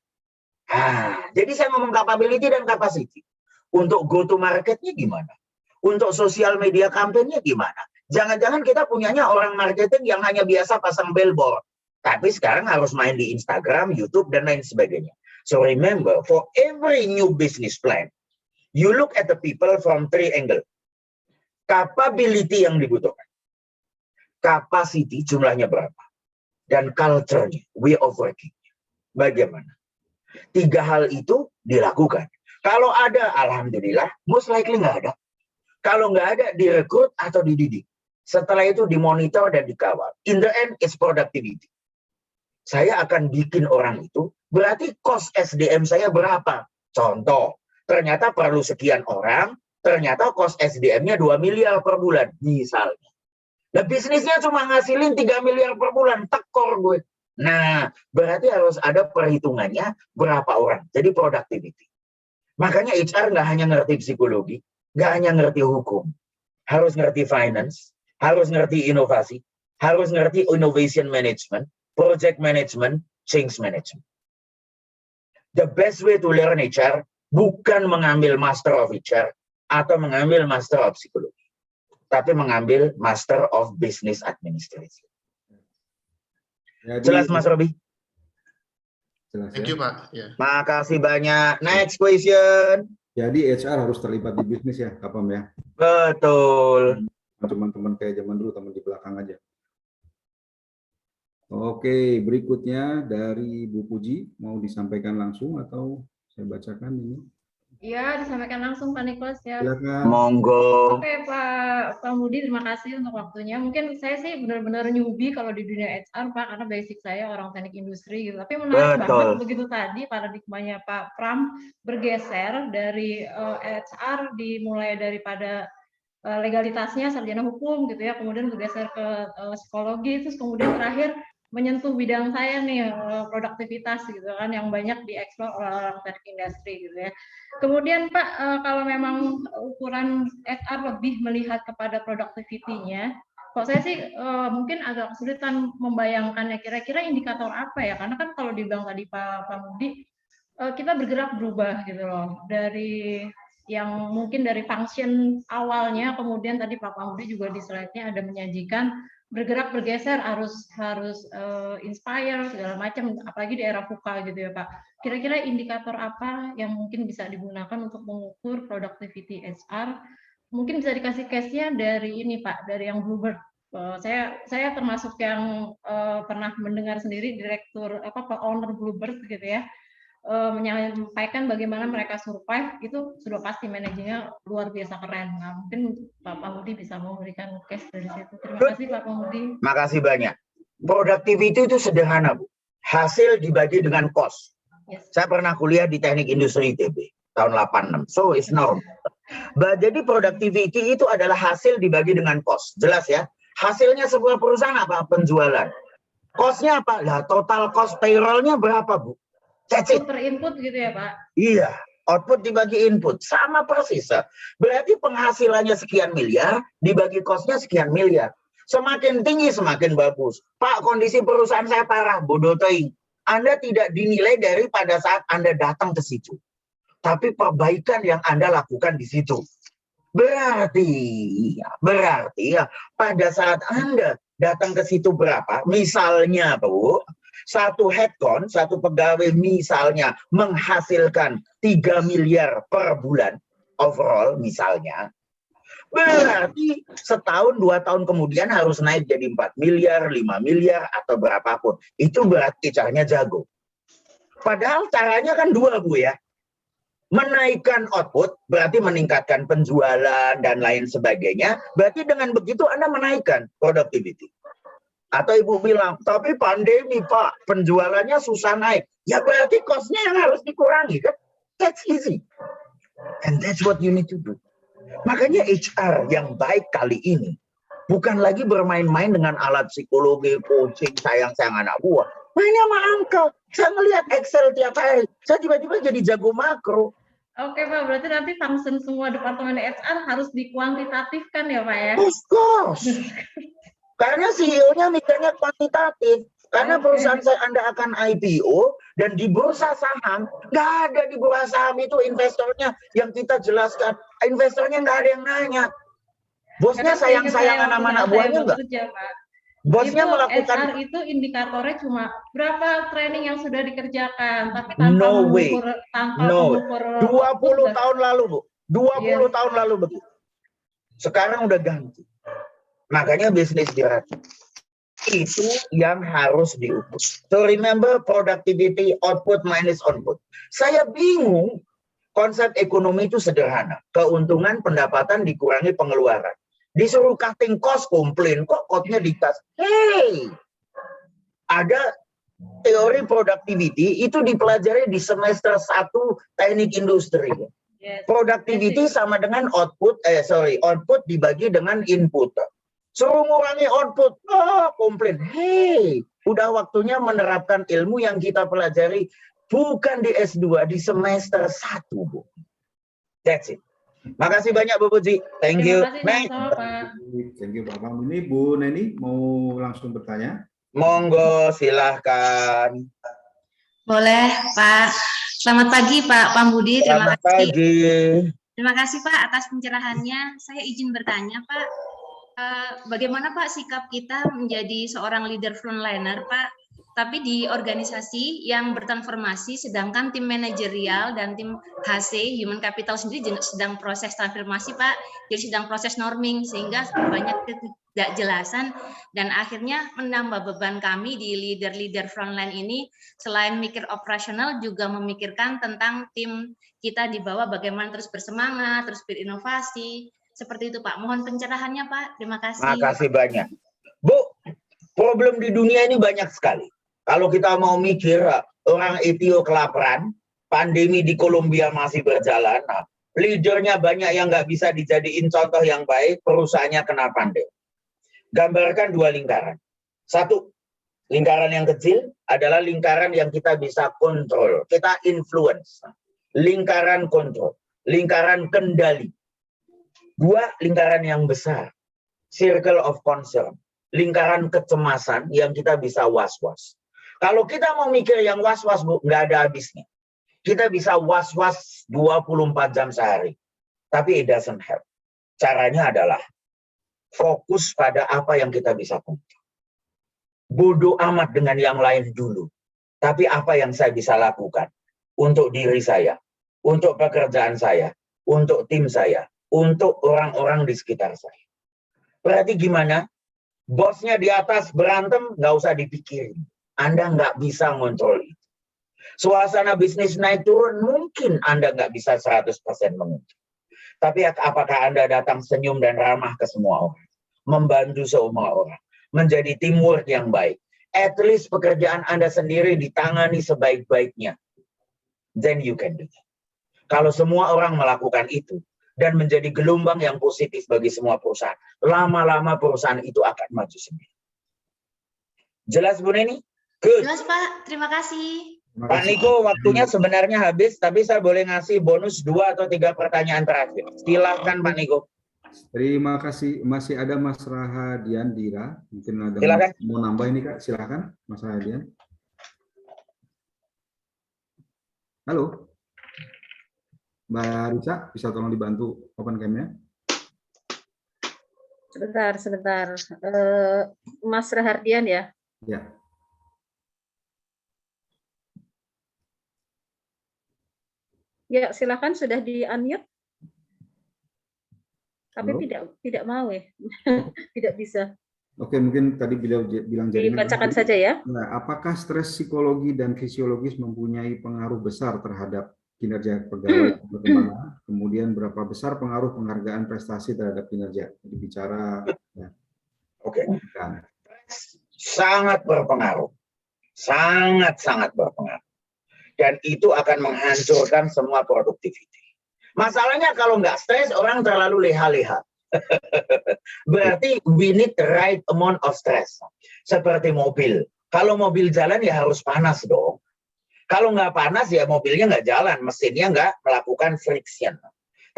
Jadi saya ngomong capability dan capacity. Untuk go to market-nya gimana? Untuk sosial media campaign-nya gimana? Jangan-jangan kita punyanya orang marketing yang hanya biasa pasang billboard. Tapi sekarang harus main di Instagram, YouTube, dan lain sebagainya. So remember, for every new business plan, you look at the people from 3 angles. Capability yang dibutuhkan. Capacity jumlahnya berapa. Dan culture-nya, way of working. Bagaimana? 3 hal itu dilakukan. Kalau ada, alhamdulillah, most likely nggak ada. Kalau nggak ada, direkrut atau dididik. Setelah itu dimonitor dan dikawal. In the end, it's productivity. Saya akan bikin orang itu, berarti cost SDM saya berapa? Contoh, ternyata perlu sekian orang, ternyata cost SDM-nya 2 miliar per bulan, misalnya. Nah, bisnisnya cuma ngasilin 3 miliar per bulan, tekor gue. Nah, berarti harus ada perhitungannya berapa orang. Jadi productivity. Makanya HR nggak hanya ngerti psikologi, nggak hanya ngerti hukum, harus ngerti finance, harus ngerti inovasi, harus ngerti innovation management, project management, change management. The best way to learn HR bukan mengambil master of HR atau mengambil master of psikologi, tapi mengambil master of business administration. Jadi, Jelas Mas Robi? jelas, Thank ya. you, Pak. Ya. Makasih banyak. Next question. Jadi HR harus terlibat di bisnis ya, Kapam ya. Betul. Teman-teman kayak zaman dulu, teman di belakang aja. Oke, berikutnya dari Bu Puji, mau disampaikan langsung atau saya bacakan ini? Iya, disampaikan langsung Pak Niklas ya. Silakan. Monggo. Oke Pak Budi, terima kasih untuk waktunya. Mungkin saya sih benar-benar newbie kalau di dunia HR Pak, karena basic saya orang teknik industri gitu. Tapi menarik banget begitu tadi paradigmanya Pak Pram bergeser dari HR dimulai daripada legalitasnya sarjana hukum gitu ya, kemudian bergeser ke psikologi, terus kemudian terakhir menyentuh bidang saya nih, produktivitas gitu kan, yang banyak dieksplor oleh orang teknik industri gitu ya. Kemudian Pak, kalau memang ukuran HR lebih melihat kepada productivity-nya, kok saya sih mungkin agak kesulitan membayangkannya, kira-kira indikator apa ya, karena kan kalau dibilang tadi Pak Budi, kita bergerak berubah gitu loh, dari yang mungkin dari function awalnya, kemudian tadi Pak Budi juga di slide-nya ada menyajikan bergerak bergeser harus inspire segala macam, apalagi di era VUCA gitu ya Pak. Kira-kira indikator apa yang mungkin bisa digunakan untuk mengukur productivity HR? Mungkin bisa dikasih case-nya dari ini Pak, dari yang Bluebird. Saya termasuk yang pernah mendengar sendiri direktur owner Bluebird gitu ya, menyampaikan bagaimana mereka survive, itu sudah pasti manajernya luar biasa keren. Nah, mungkin Pak Budi bisa memberikan case dari situ. Terima kasih Pak Budi. Makasih banyak. Productivity itu sederhana, Bu. Hasil dibagi dengan cost. Yes. Saya pernah kuliah di Teknik Industri ITB tahun 86. So it's normal. Jadi productivity itu adalah hasil dibagi dengan cost. Jelas ya? Hasilnya sebuah perusahaan apa? Penjualan. Cost-nya apa? Lah, total cost payroll-nya berapa, Bu? Output per input gitu ya Pak? Iya, output dibagi input. Sama persis. Berarti penghasilannya sekian miliar, dibagi cost-nya sekian miliar. Semakin tinggi, semakin bagus. Pak, kondisi perusahaan saya parah, bodoh teing. Anda tidak dinilai dari pada saat Anda datang ke situ. Tapi perbaikan yang Anda lakukan di situ. Berarti ya, pada saat Anda datang ke situ berapa, misalnya Bu, satu headcount, satu pegawai misalnya menghasilkan 3 miliar per bulan overall misalnya, berarti setahun 2 tahun kemudian harus naik jadi 4 miliar, 5 miliar atau berapapun. Itu berarti caranya jago. Padahal caranya kan 2 Bu ya. Menaikkan output berarti meningkatkan penjualan dan lain sebagainya. Berarti dengan begitu Anda menaikkan productivity. Atau Ibu bilang, tapi pandemi Pak, penjualannya susah naik. Ya berarti cost-nya yang harus dikurangi kan? That's easy. And that's what you need to do. Makanya HR yang baik kali ini bukan lagi bermain-main dengan alat psikologi, coaching, sayang-sayang anak buah. Mainnya sama angka. Saya ngelihat Excel tiap hari. Saya tiba-tiba jadi jago makro. Oke Pak, berarti nanti function semua departemen HR harus dikuantitatifkan ya Pak ya? Of course. Karena CEO-nya mikirnya kuantitatif. Karena perusahaan Anda akan IPO dan di bursa saham, nggak ada di bursa saham itu investornya yang kita jelaskan. Investornya nggak ada yang nanya. Bosnya sayang-sayangan sama anak buahnya nggak? Bosnya itu melakukan HR itu indikatornya cuma berapa training yang sudah dikerjakan, tapi tanpa no way. mengukur, mengukur 20 tahun lalu, Bu. 20 tahun lalu begitu. Sekarang udah ganti. Makanya bisnis dilatih. Itu yang harus diukur. So remember productivity, output minus output. Saya bingung, konsep ekonomi itu sederhana. Keuntungan pendapatan dikurangi pengeluaran. Disuruh cutting cost, komplain. Kok cost-nya dikas? Hey! Ada teori productivity, itu dipelajari di semester 1 teknik industri. Yes. Productivity sama dengan output dibagi dengan input. Suruh ngurangi output, komplain. Hey, udah waktunya menerapkan ilmu yang kita pelajari bukan di S2, di semester 1, Bu. That's it. Makasih banyak Bu Puji. Thank you. Terima kasih sama-sama, Pak. Thank you Pak Pam. Ini Bu Neni mau langsung bertanya? Monggo, silahkan. Boleh, Pak. Selamat pagi, Pak Pambudi. Terima Selamat kasih. pagi. Terima kasih, Pak, atas pencerahannya. Saya izin bertanya, Pak. Bagaimana, Pak, sikap kita menjadi seorang leader frontliner, Pak? Tapi di organisasi yang bertransformasi, sedangkan tim manajerial dan tim HC, Human Capital sendiri sedang proses transformasi, Pak. Jadi sedang proses norming, sehingga banyak ketidakjelasan, dan akhirnya menambah beban kami di leader-leader frontline ini, selain mikir operasional, juga memikirkan tentang tim kita di bawah bagaimana terus bersemangat, terus berinovasi. Seperti itu, Pak. Mohon pencerahannya, Pak. Terima kasih. Makasih banyak. Bu, problem di dunia ini banyak sekali. Kalau kita mau mikir, orang Ethiopia kelaparan, pandemi di Kolombia masih berjalan, leadernya banyak yang nggak bisa dijadiin contoh yang baik, perusahaannya kena pandemi. Gambarkan 2 lingkaran. 1, lingkaran yang kecil adalah lingkaran yang kita bisa kontrol, kita influence. Lingkaran kontrol, lingkaran kendali. 2, lingkaran yang besar, circle of concern, lingkaran kecemasan yang kita bisa was-was. Kalau kita mau mikir yang was-was, Bu, nggak ada habisnya. Kita bisa was-was 24 jam sehari. Tapi it doesn't help. Caranya adalah fokus pada apa yang kita bisa kontrol. Bodoh amat dengan yang lain dulu. Tapi apa yang saya bisa lakukan untuk diri saya, untuk pekerjaan saya, untuk tim saya, untuk orang-orang di sekitar saya. Berarti gimana? Bosnya di atas berantem, nggak usah dipikirin. Anda nggak bisa ngontrol itu. Suasana bisnis naik turun, mungkin Anda nggak bisa 100% mengontrol. Tapi apakah Anda datang senyum dan ramah ke semua orang? Membantu semua orang. Menjadi teamwork yang baik. At least pekerjaan Anda sendiri ditangani sebaik-baiknya. Then you can do that. Kalau semua orang melakukan itu, dan menjadi gelombang yang positif bagi semua perusahaan, lama-lama perusahaan itu akan maju sendiri. Jelas, Bu Neni? Good. Jelas, Pak. Terima kasih. Pak Niko, waktunya sebenarnya habis, tapi saya boleh ngasih bonus 2 atau 3 pertanyaan terakhir. Silakan, Pak Niko. Terima kasih. Masih ada Mas Rahadiandira. Mungkin ada Silakan. mau nambah ini, Kak. Silakan, Mas Rahadian. Halo. Mbak Rica, bisa tolong dibantu open cam-nya? Sebentar. Mas Rahardian ya? Ya. Ya, silakan, sudah di-unmute. Tapi Halo? tidak mau ya. Tidak bisa. Oke, mungkin tadi beliau bilang jaringan. Dibacakan saja ya. Nah, apakah stres psikologi dan fisiologis mempunyai pengaruh besar terhadap kinerja pegawai perkembangan? Kemudian berapa besar pengaruh penghargaan prestasi terhadap kinerja? Jadi bicara ya. Oke. Kan. Sangat berpengaruh. Sangat berpengaruh. Dan itu akan menghancurkan semua produktiviti. Masalahnya kalau nggak stres, orang terlalu leha-leha. Berarti we need the right amount of stress. Seperti mobil. Kalau mobil jalan ya harus panas dong. Kalau nggak panas ya mobilnya nggak jalan, mesinnya nggak melakukan friction.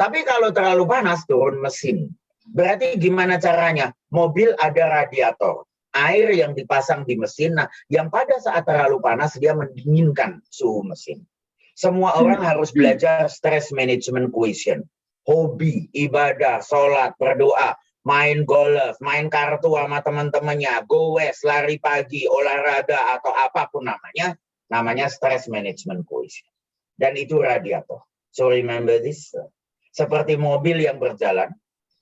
Tapi kalau terlalu panas turun mesin. Berarti gimana caranya? Mobil ada radiator, air yang dipasang di mesin. Nah, yang pada saat terlalu panas dia mendinginkan suhu mesin. Semua orang harus belajar stress management quotient. Hobi, ibadah, sholat, berdoa, main golf, main kartu sama teman-temannya, go west, lari pagi, olahraga atau apapun namanya stress management quotient. Dan itu radiator. So remember this. Seperti mobil yang berjalan,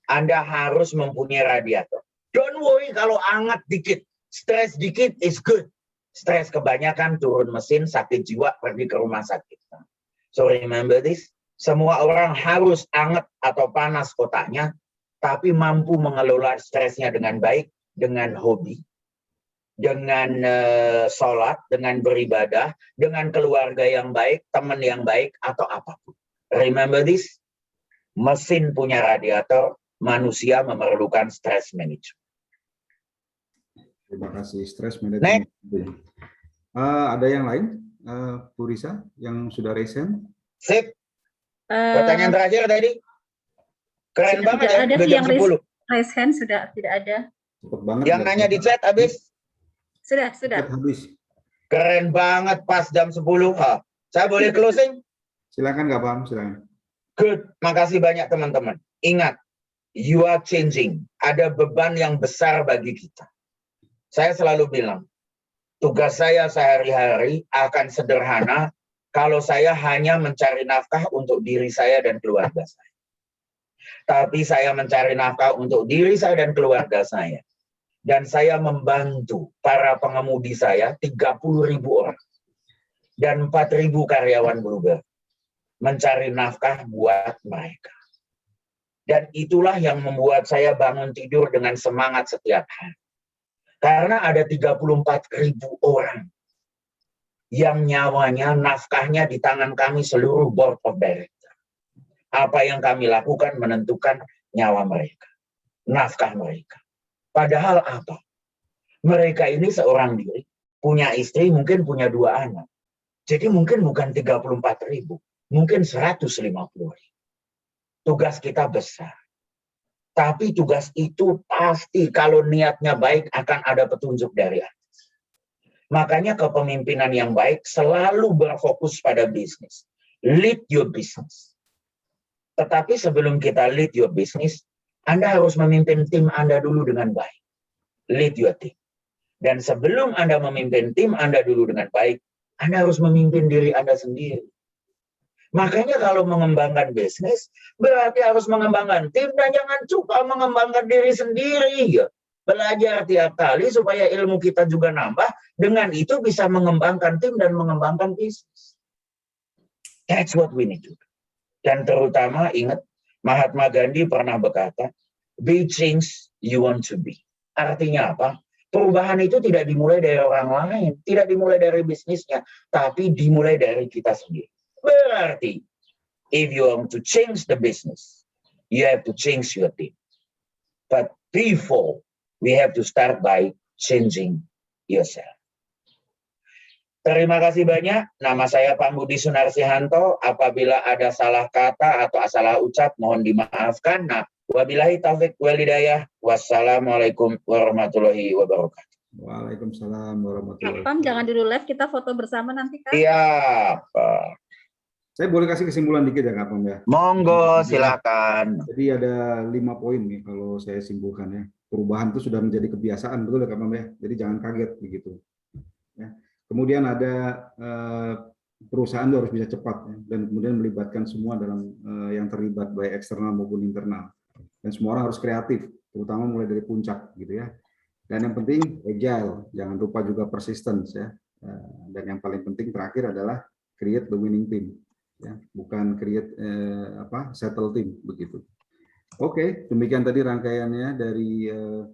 Anda harus mempunyai radiator. Don't worry kalau hangat dikit, stres dikit is good. Stres kebanyakan turun mesin, sakit jiwa, pergi ke rumah sakit. So remember this. Semua orang harus hangat atau panas otaknya, tapi mampu mengelola stresnya dengan baik, dengan hobi, dengan sholat, dengan beribadah, dengan keluarga yang baik, teman yang baik, atau apapun. Remember this, mesin punya radiator, manusia memerlukan stress management. Terima kasih, stress management. Ada yang lain, Bu Risa, yang sudah raise hand? Sip. Pertanyaan terakhir tadi. Keren banget ya, ada udah sih jam yang 10. raise hand sudah tidak ada. Cepet banget. Yang nanya di chat habis? Sudah. Habis. Keren banget, pas jam 10. Saya boleh closing? Silakan, nggak paham, silakan. Good, makasih banyak teman-teman. Ingat, you are changing. Ada beban yang besar bagi kita. Saya selalu bilang, tugas saya sehari-hari akan sederhana kalau saya hanya mencari nafkah untuk diri saya dan keluarga saya. Tapi saya mencari nafkah untuk diri saya dan keluarga saya. Dan saya membantu para pengemudi saya, 30.000 orang. Dan 4.000 karyawan Bluebird. Mencari nafkah buat mereka. Dan itulah yang membuat saya bangun tidur dengan semangat setiap hari. Karena ada 34.000 orang yang nyawanya, nafkahnya di tangan kami seluruh board of director. Apa yang kami lakukan menentukan nyawa mereka, nafkah mereka. Padahal apa? Mereka ini seorang diri, punya istri, mungkin punya 2 anak. Jadi mungkin bukan 34.000, mungkin 150.000. Tugas kita besar. Tapi tugas itu pasti kalau niatnya baik akan ada petunjuk dari atas. Makanya kepemimpinan yang baik selalu berfokus pada bisnis. Lead your business. Tetapi sebelum kita lead your business, Anda harus memimpin tim Anda dulu dengan baik. Lead your team. Dan sebelum Anda memimpin tim Anda dulu dengan baik, Anda harus memimpin diri Anda sendiri. Makanya kalau mengembangkan bisnis, berarti harus mengembangkan tim dan jangan suka mengembangkan diri sendiri. Belajar tiap kali supaya ilmu kita juga nambah, dengan itu bisa mengembangkan tim dan mengembangkan bisnis. That's what we need to do. Dan terutama ingat, Mahatma Gandhi pernah berkata, be change you want to be. Artinya apa? Perubahan itu tidak dimulai dari orang lain, tidak dimulai dari bisnisnya, tapi dimulai dari kita sendiri. Berarti, if you want to change the business, you have to change your team. But before, we have to start by changing yourself. Terima kasih banyak. Nama saya Pak Budi Sunarsihanto. Apabila ada salah kata atau salah ucap, mohon dimaafkan. Nah, wabillahi taufik wal hidayah. Wassalamualaikum warahmatullahi wabarakatuh. Waalaikumsalam warahmatullahi wabarakatuh. Pam, jangan dulu live, kita foto bersama nanti kan? Iya, Pak. Saya boleh kasih kesimpulan dikit ya, Kak Pam ya? Monggo, silakan. Jadi ada 5 poin nih kalau saya simpulkan ya. Perubahan itu sudah menjadi kebiasaan, betul ya Kak Pam ya? Jadi jangan kaget begitu. Ya. Kemudian ada perusahaan itu harus bisa cepat ya, dan kemudian melibatkan semua dalam yang terlibat baik eksternal maupun internal. Dan semua orang harus kreatif, terutama mulai dari puncak gitu ya. Dan yang penting agile, jangan lupa juga persistence ya. Dan yang paling penting terakhir adalah create the winning team. Ya, bukan create settle team begitu. Oke, demikian tadi rangkaiannya dari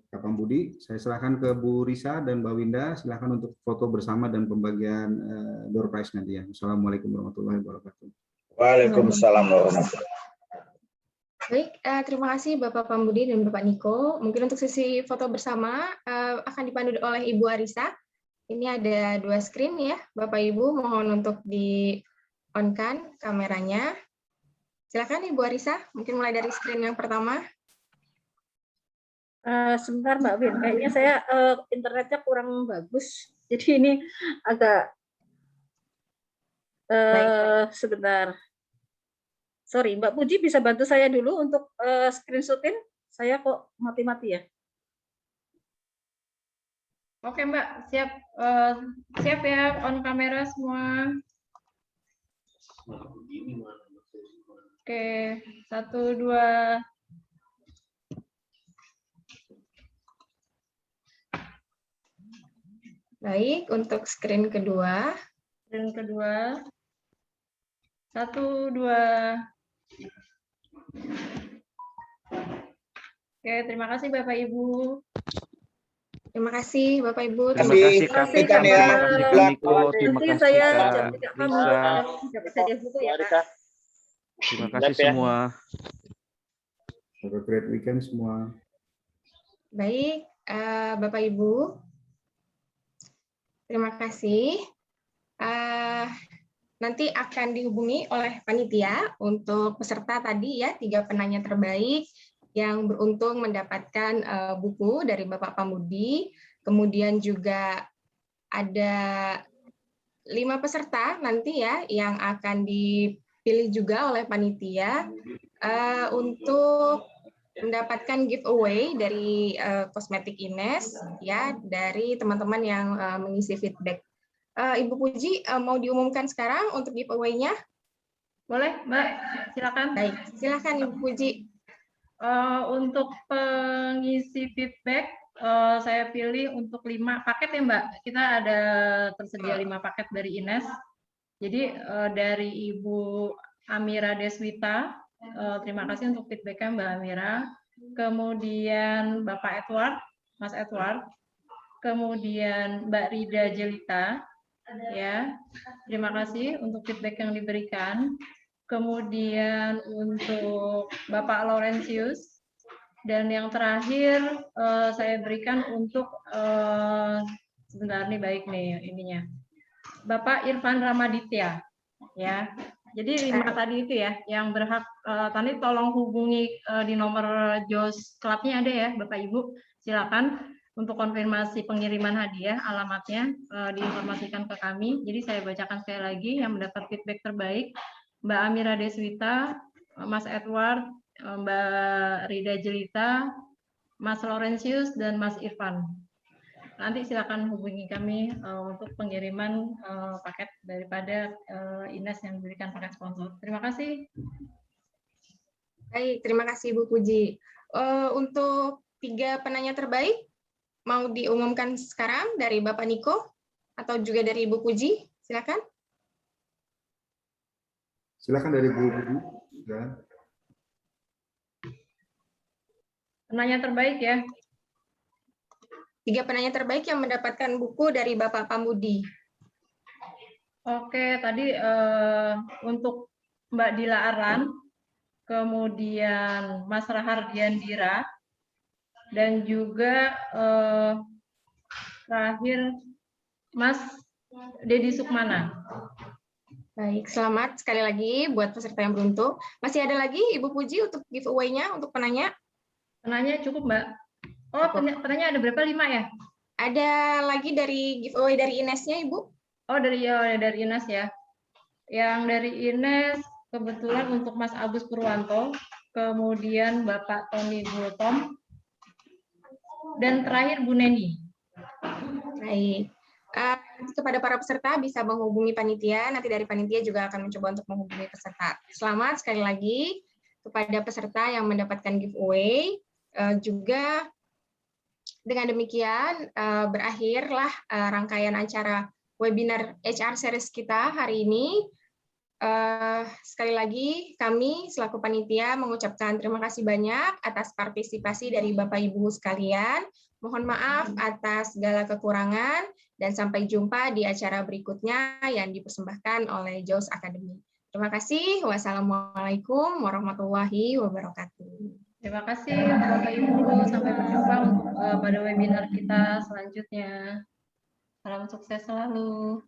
Kak Pam Budi. Saya serahkan ke Bu Risa dan Mbak Winda. Silakan untuk foto bersama dan pembagian door prize nanti ya. Assalamualaikum warahmatullahi wabarakatuh. Waalaikumsalam warahmatullahi wabarakatuh. Baik, terima kasih Bapak Pam Budi dan Bapak Niko. Mungkin untuk sesi foto bersama akan dipandu oleh Ibu Arisa. Ini ada 2 screen ya, Bapak Ibu. Mohon untuk di on-kan kameranya. Silakan Ibu Arisa, mungkin mulai dari screen yang pertama. Sebentar Mbak Win, kayaknya saya internetnya kurang bagus. Jadi ini agak sebentar. Sorry, Mbak Puji bisa bantu saya dulu untuk screenshotin? Saya kok mati-mati ya. Oke Mbak, siap siap ya, on kamera semua. Oke, 1, 2. Baik, untuk screen kedua. Screen kedua. 1, 2. Oke, terima kasih Bapak Ibu. Terima kasih Bapak Ibu. Terima kasih Kak Niko. Terima kasih saya tidak bisa dia foto ya Kak. Terima kasih Siap ya. semua. Have a great weekend semua. Baik, Bapak Ibu, terima kasih. Nanti akan dihubungi oleh panitia untuk peserta tadi ya, 3 penanya terbaik yang beruntung mendapatkan buku dari Bapak Pambudi. Kemudian juga ada 5 peserta nanti ya yang akan dipilih juga oleh panitia untuk mendapatkan giveaway dari kosmetik Ines ya, dari teman-teman yang mengisi feedback. Ibu Puji mau diumumkan sekarang untuk giveaway-nya? Boleh, Mbak? Silakan. Baik, silakan Ibu Puji. Untuk pengisi feedback, saya pilih untuk 5 paket ya, Mbak. Kita ada tersedia 5 paket dari Ines. Jadi dari Ibu Amira Deswita, terima kasih untuk feedback-nya Mbak Amira. Kemudian Bapak Edward, Mas Edward. Kemudian Mbak Rida Jelita, ya. Terima kasih untuk feedback yang diberikan. Kemudian untuk Bapak Laurentius, dan yang terakhir saya berikan untuk sebentar nih, baik nih ininya, Bapak Irfan Ramaditya, ya. Jadi 5 tadi itu ya yang berhak. Tadi tolong hubungi di nomor JOS Club-nya ada ya Bapak Ibu, silakan untuk konfirmasi pengiriman hadiah, alamatnya diinformasikan ke kami. Jadi saya bacakan sekali lagi yang mendapat feedback terbaik: Mbak Amira Deswita, Mas Edward, Mbak Rida Jelita, Mas Laurentius, dan Mas Irfan. Nanti silakan hubungi kami untuk pengiriman paket daripada Ines yang diberikan paket sponsor. Terima kasih. Baik, terima kasih Ibu Puji. Untuk 3 penanya terbaik, mau diumumkan sekarang dari Bapak Niko atau juga dari Ibu Puji? Silakan. Silakan dari Bu Budi. Ya. Penanya terbaik ya. 3 penanya terbaik yang mendapatkan buku dari Bapak Pambudi. Oke, tadi untuk Mbak Dila Arlan, kemudian Mas Rahardiandira, dan juga terakhir Mas Dedi Sukmana. Baik, selamat sekali lagi buat peserta yang beruntung. Masih ada lagi Ibu Puji untuk giveaway-nya untuk penanya? Penanya cukup, Mbak. Oh, penanya ada berapa? 5 ya? Ada lagi dari giveaway dari Ines-nya, Ibu? Oh, dari Ines ya. Yang dari Ines kebetulan untuk Mas Agus Purwanto, kemudian Bapak Tony Bultom, dan terakhir Bu Neni. Baik. Kepada para peserta bisa menghubungi panitia, nanti dari panitia juga akan mencoba untuk menghubungi peserta. Selamat sekali lagi kepada peserta yang mendapatkan giveaway. Juga dengan demikian berakhirlah rangkaian acara webinar HR Series kita hari ini. Sekali lagi kami selaku panitia mengucapkan terima kasih banyak atas partisipasi dari Bapak Ibu sekalian. Mohon maaf atas segala kekurangan dan sampai jumpa di acara berikutnya yang dipersembahkan oleh JOS Academy. Terima kasih. Wassalamualaikum warahmatullahi wabarakatuh. Terima kasih Bapak Ibu. Sampai berjumpa untuk pada webinar kita selanjutnya. Salam sukses selalu.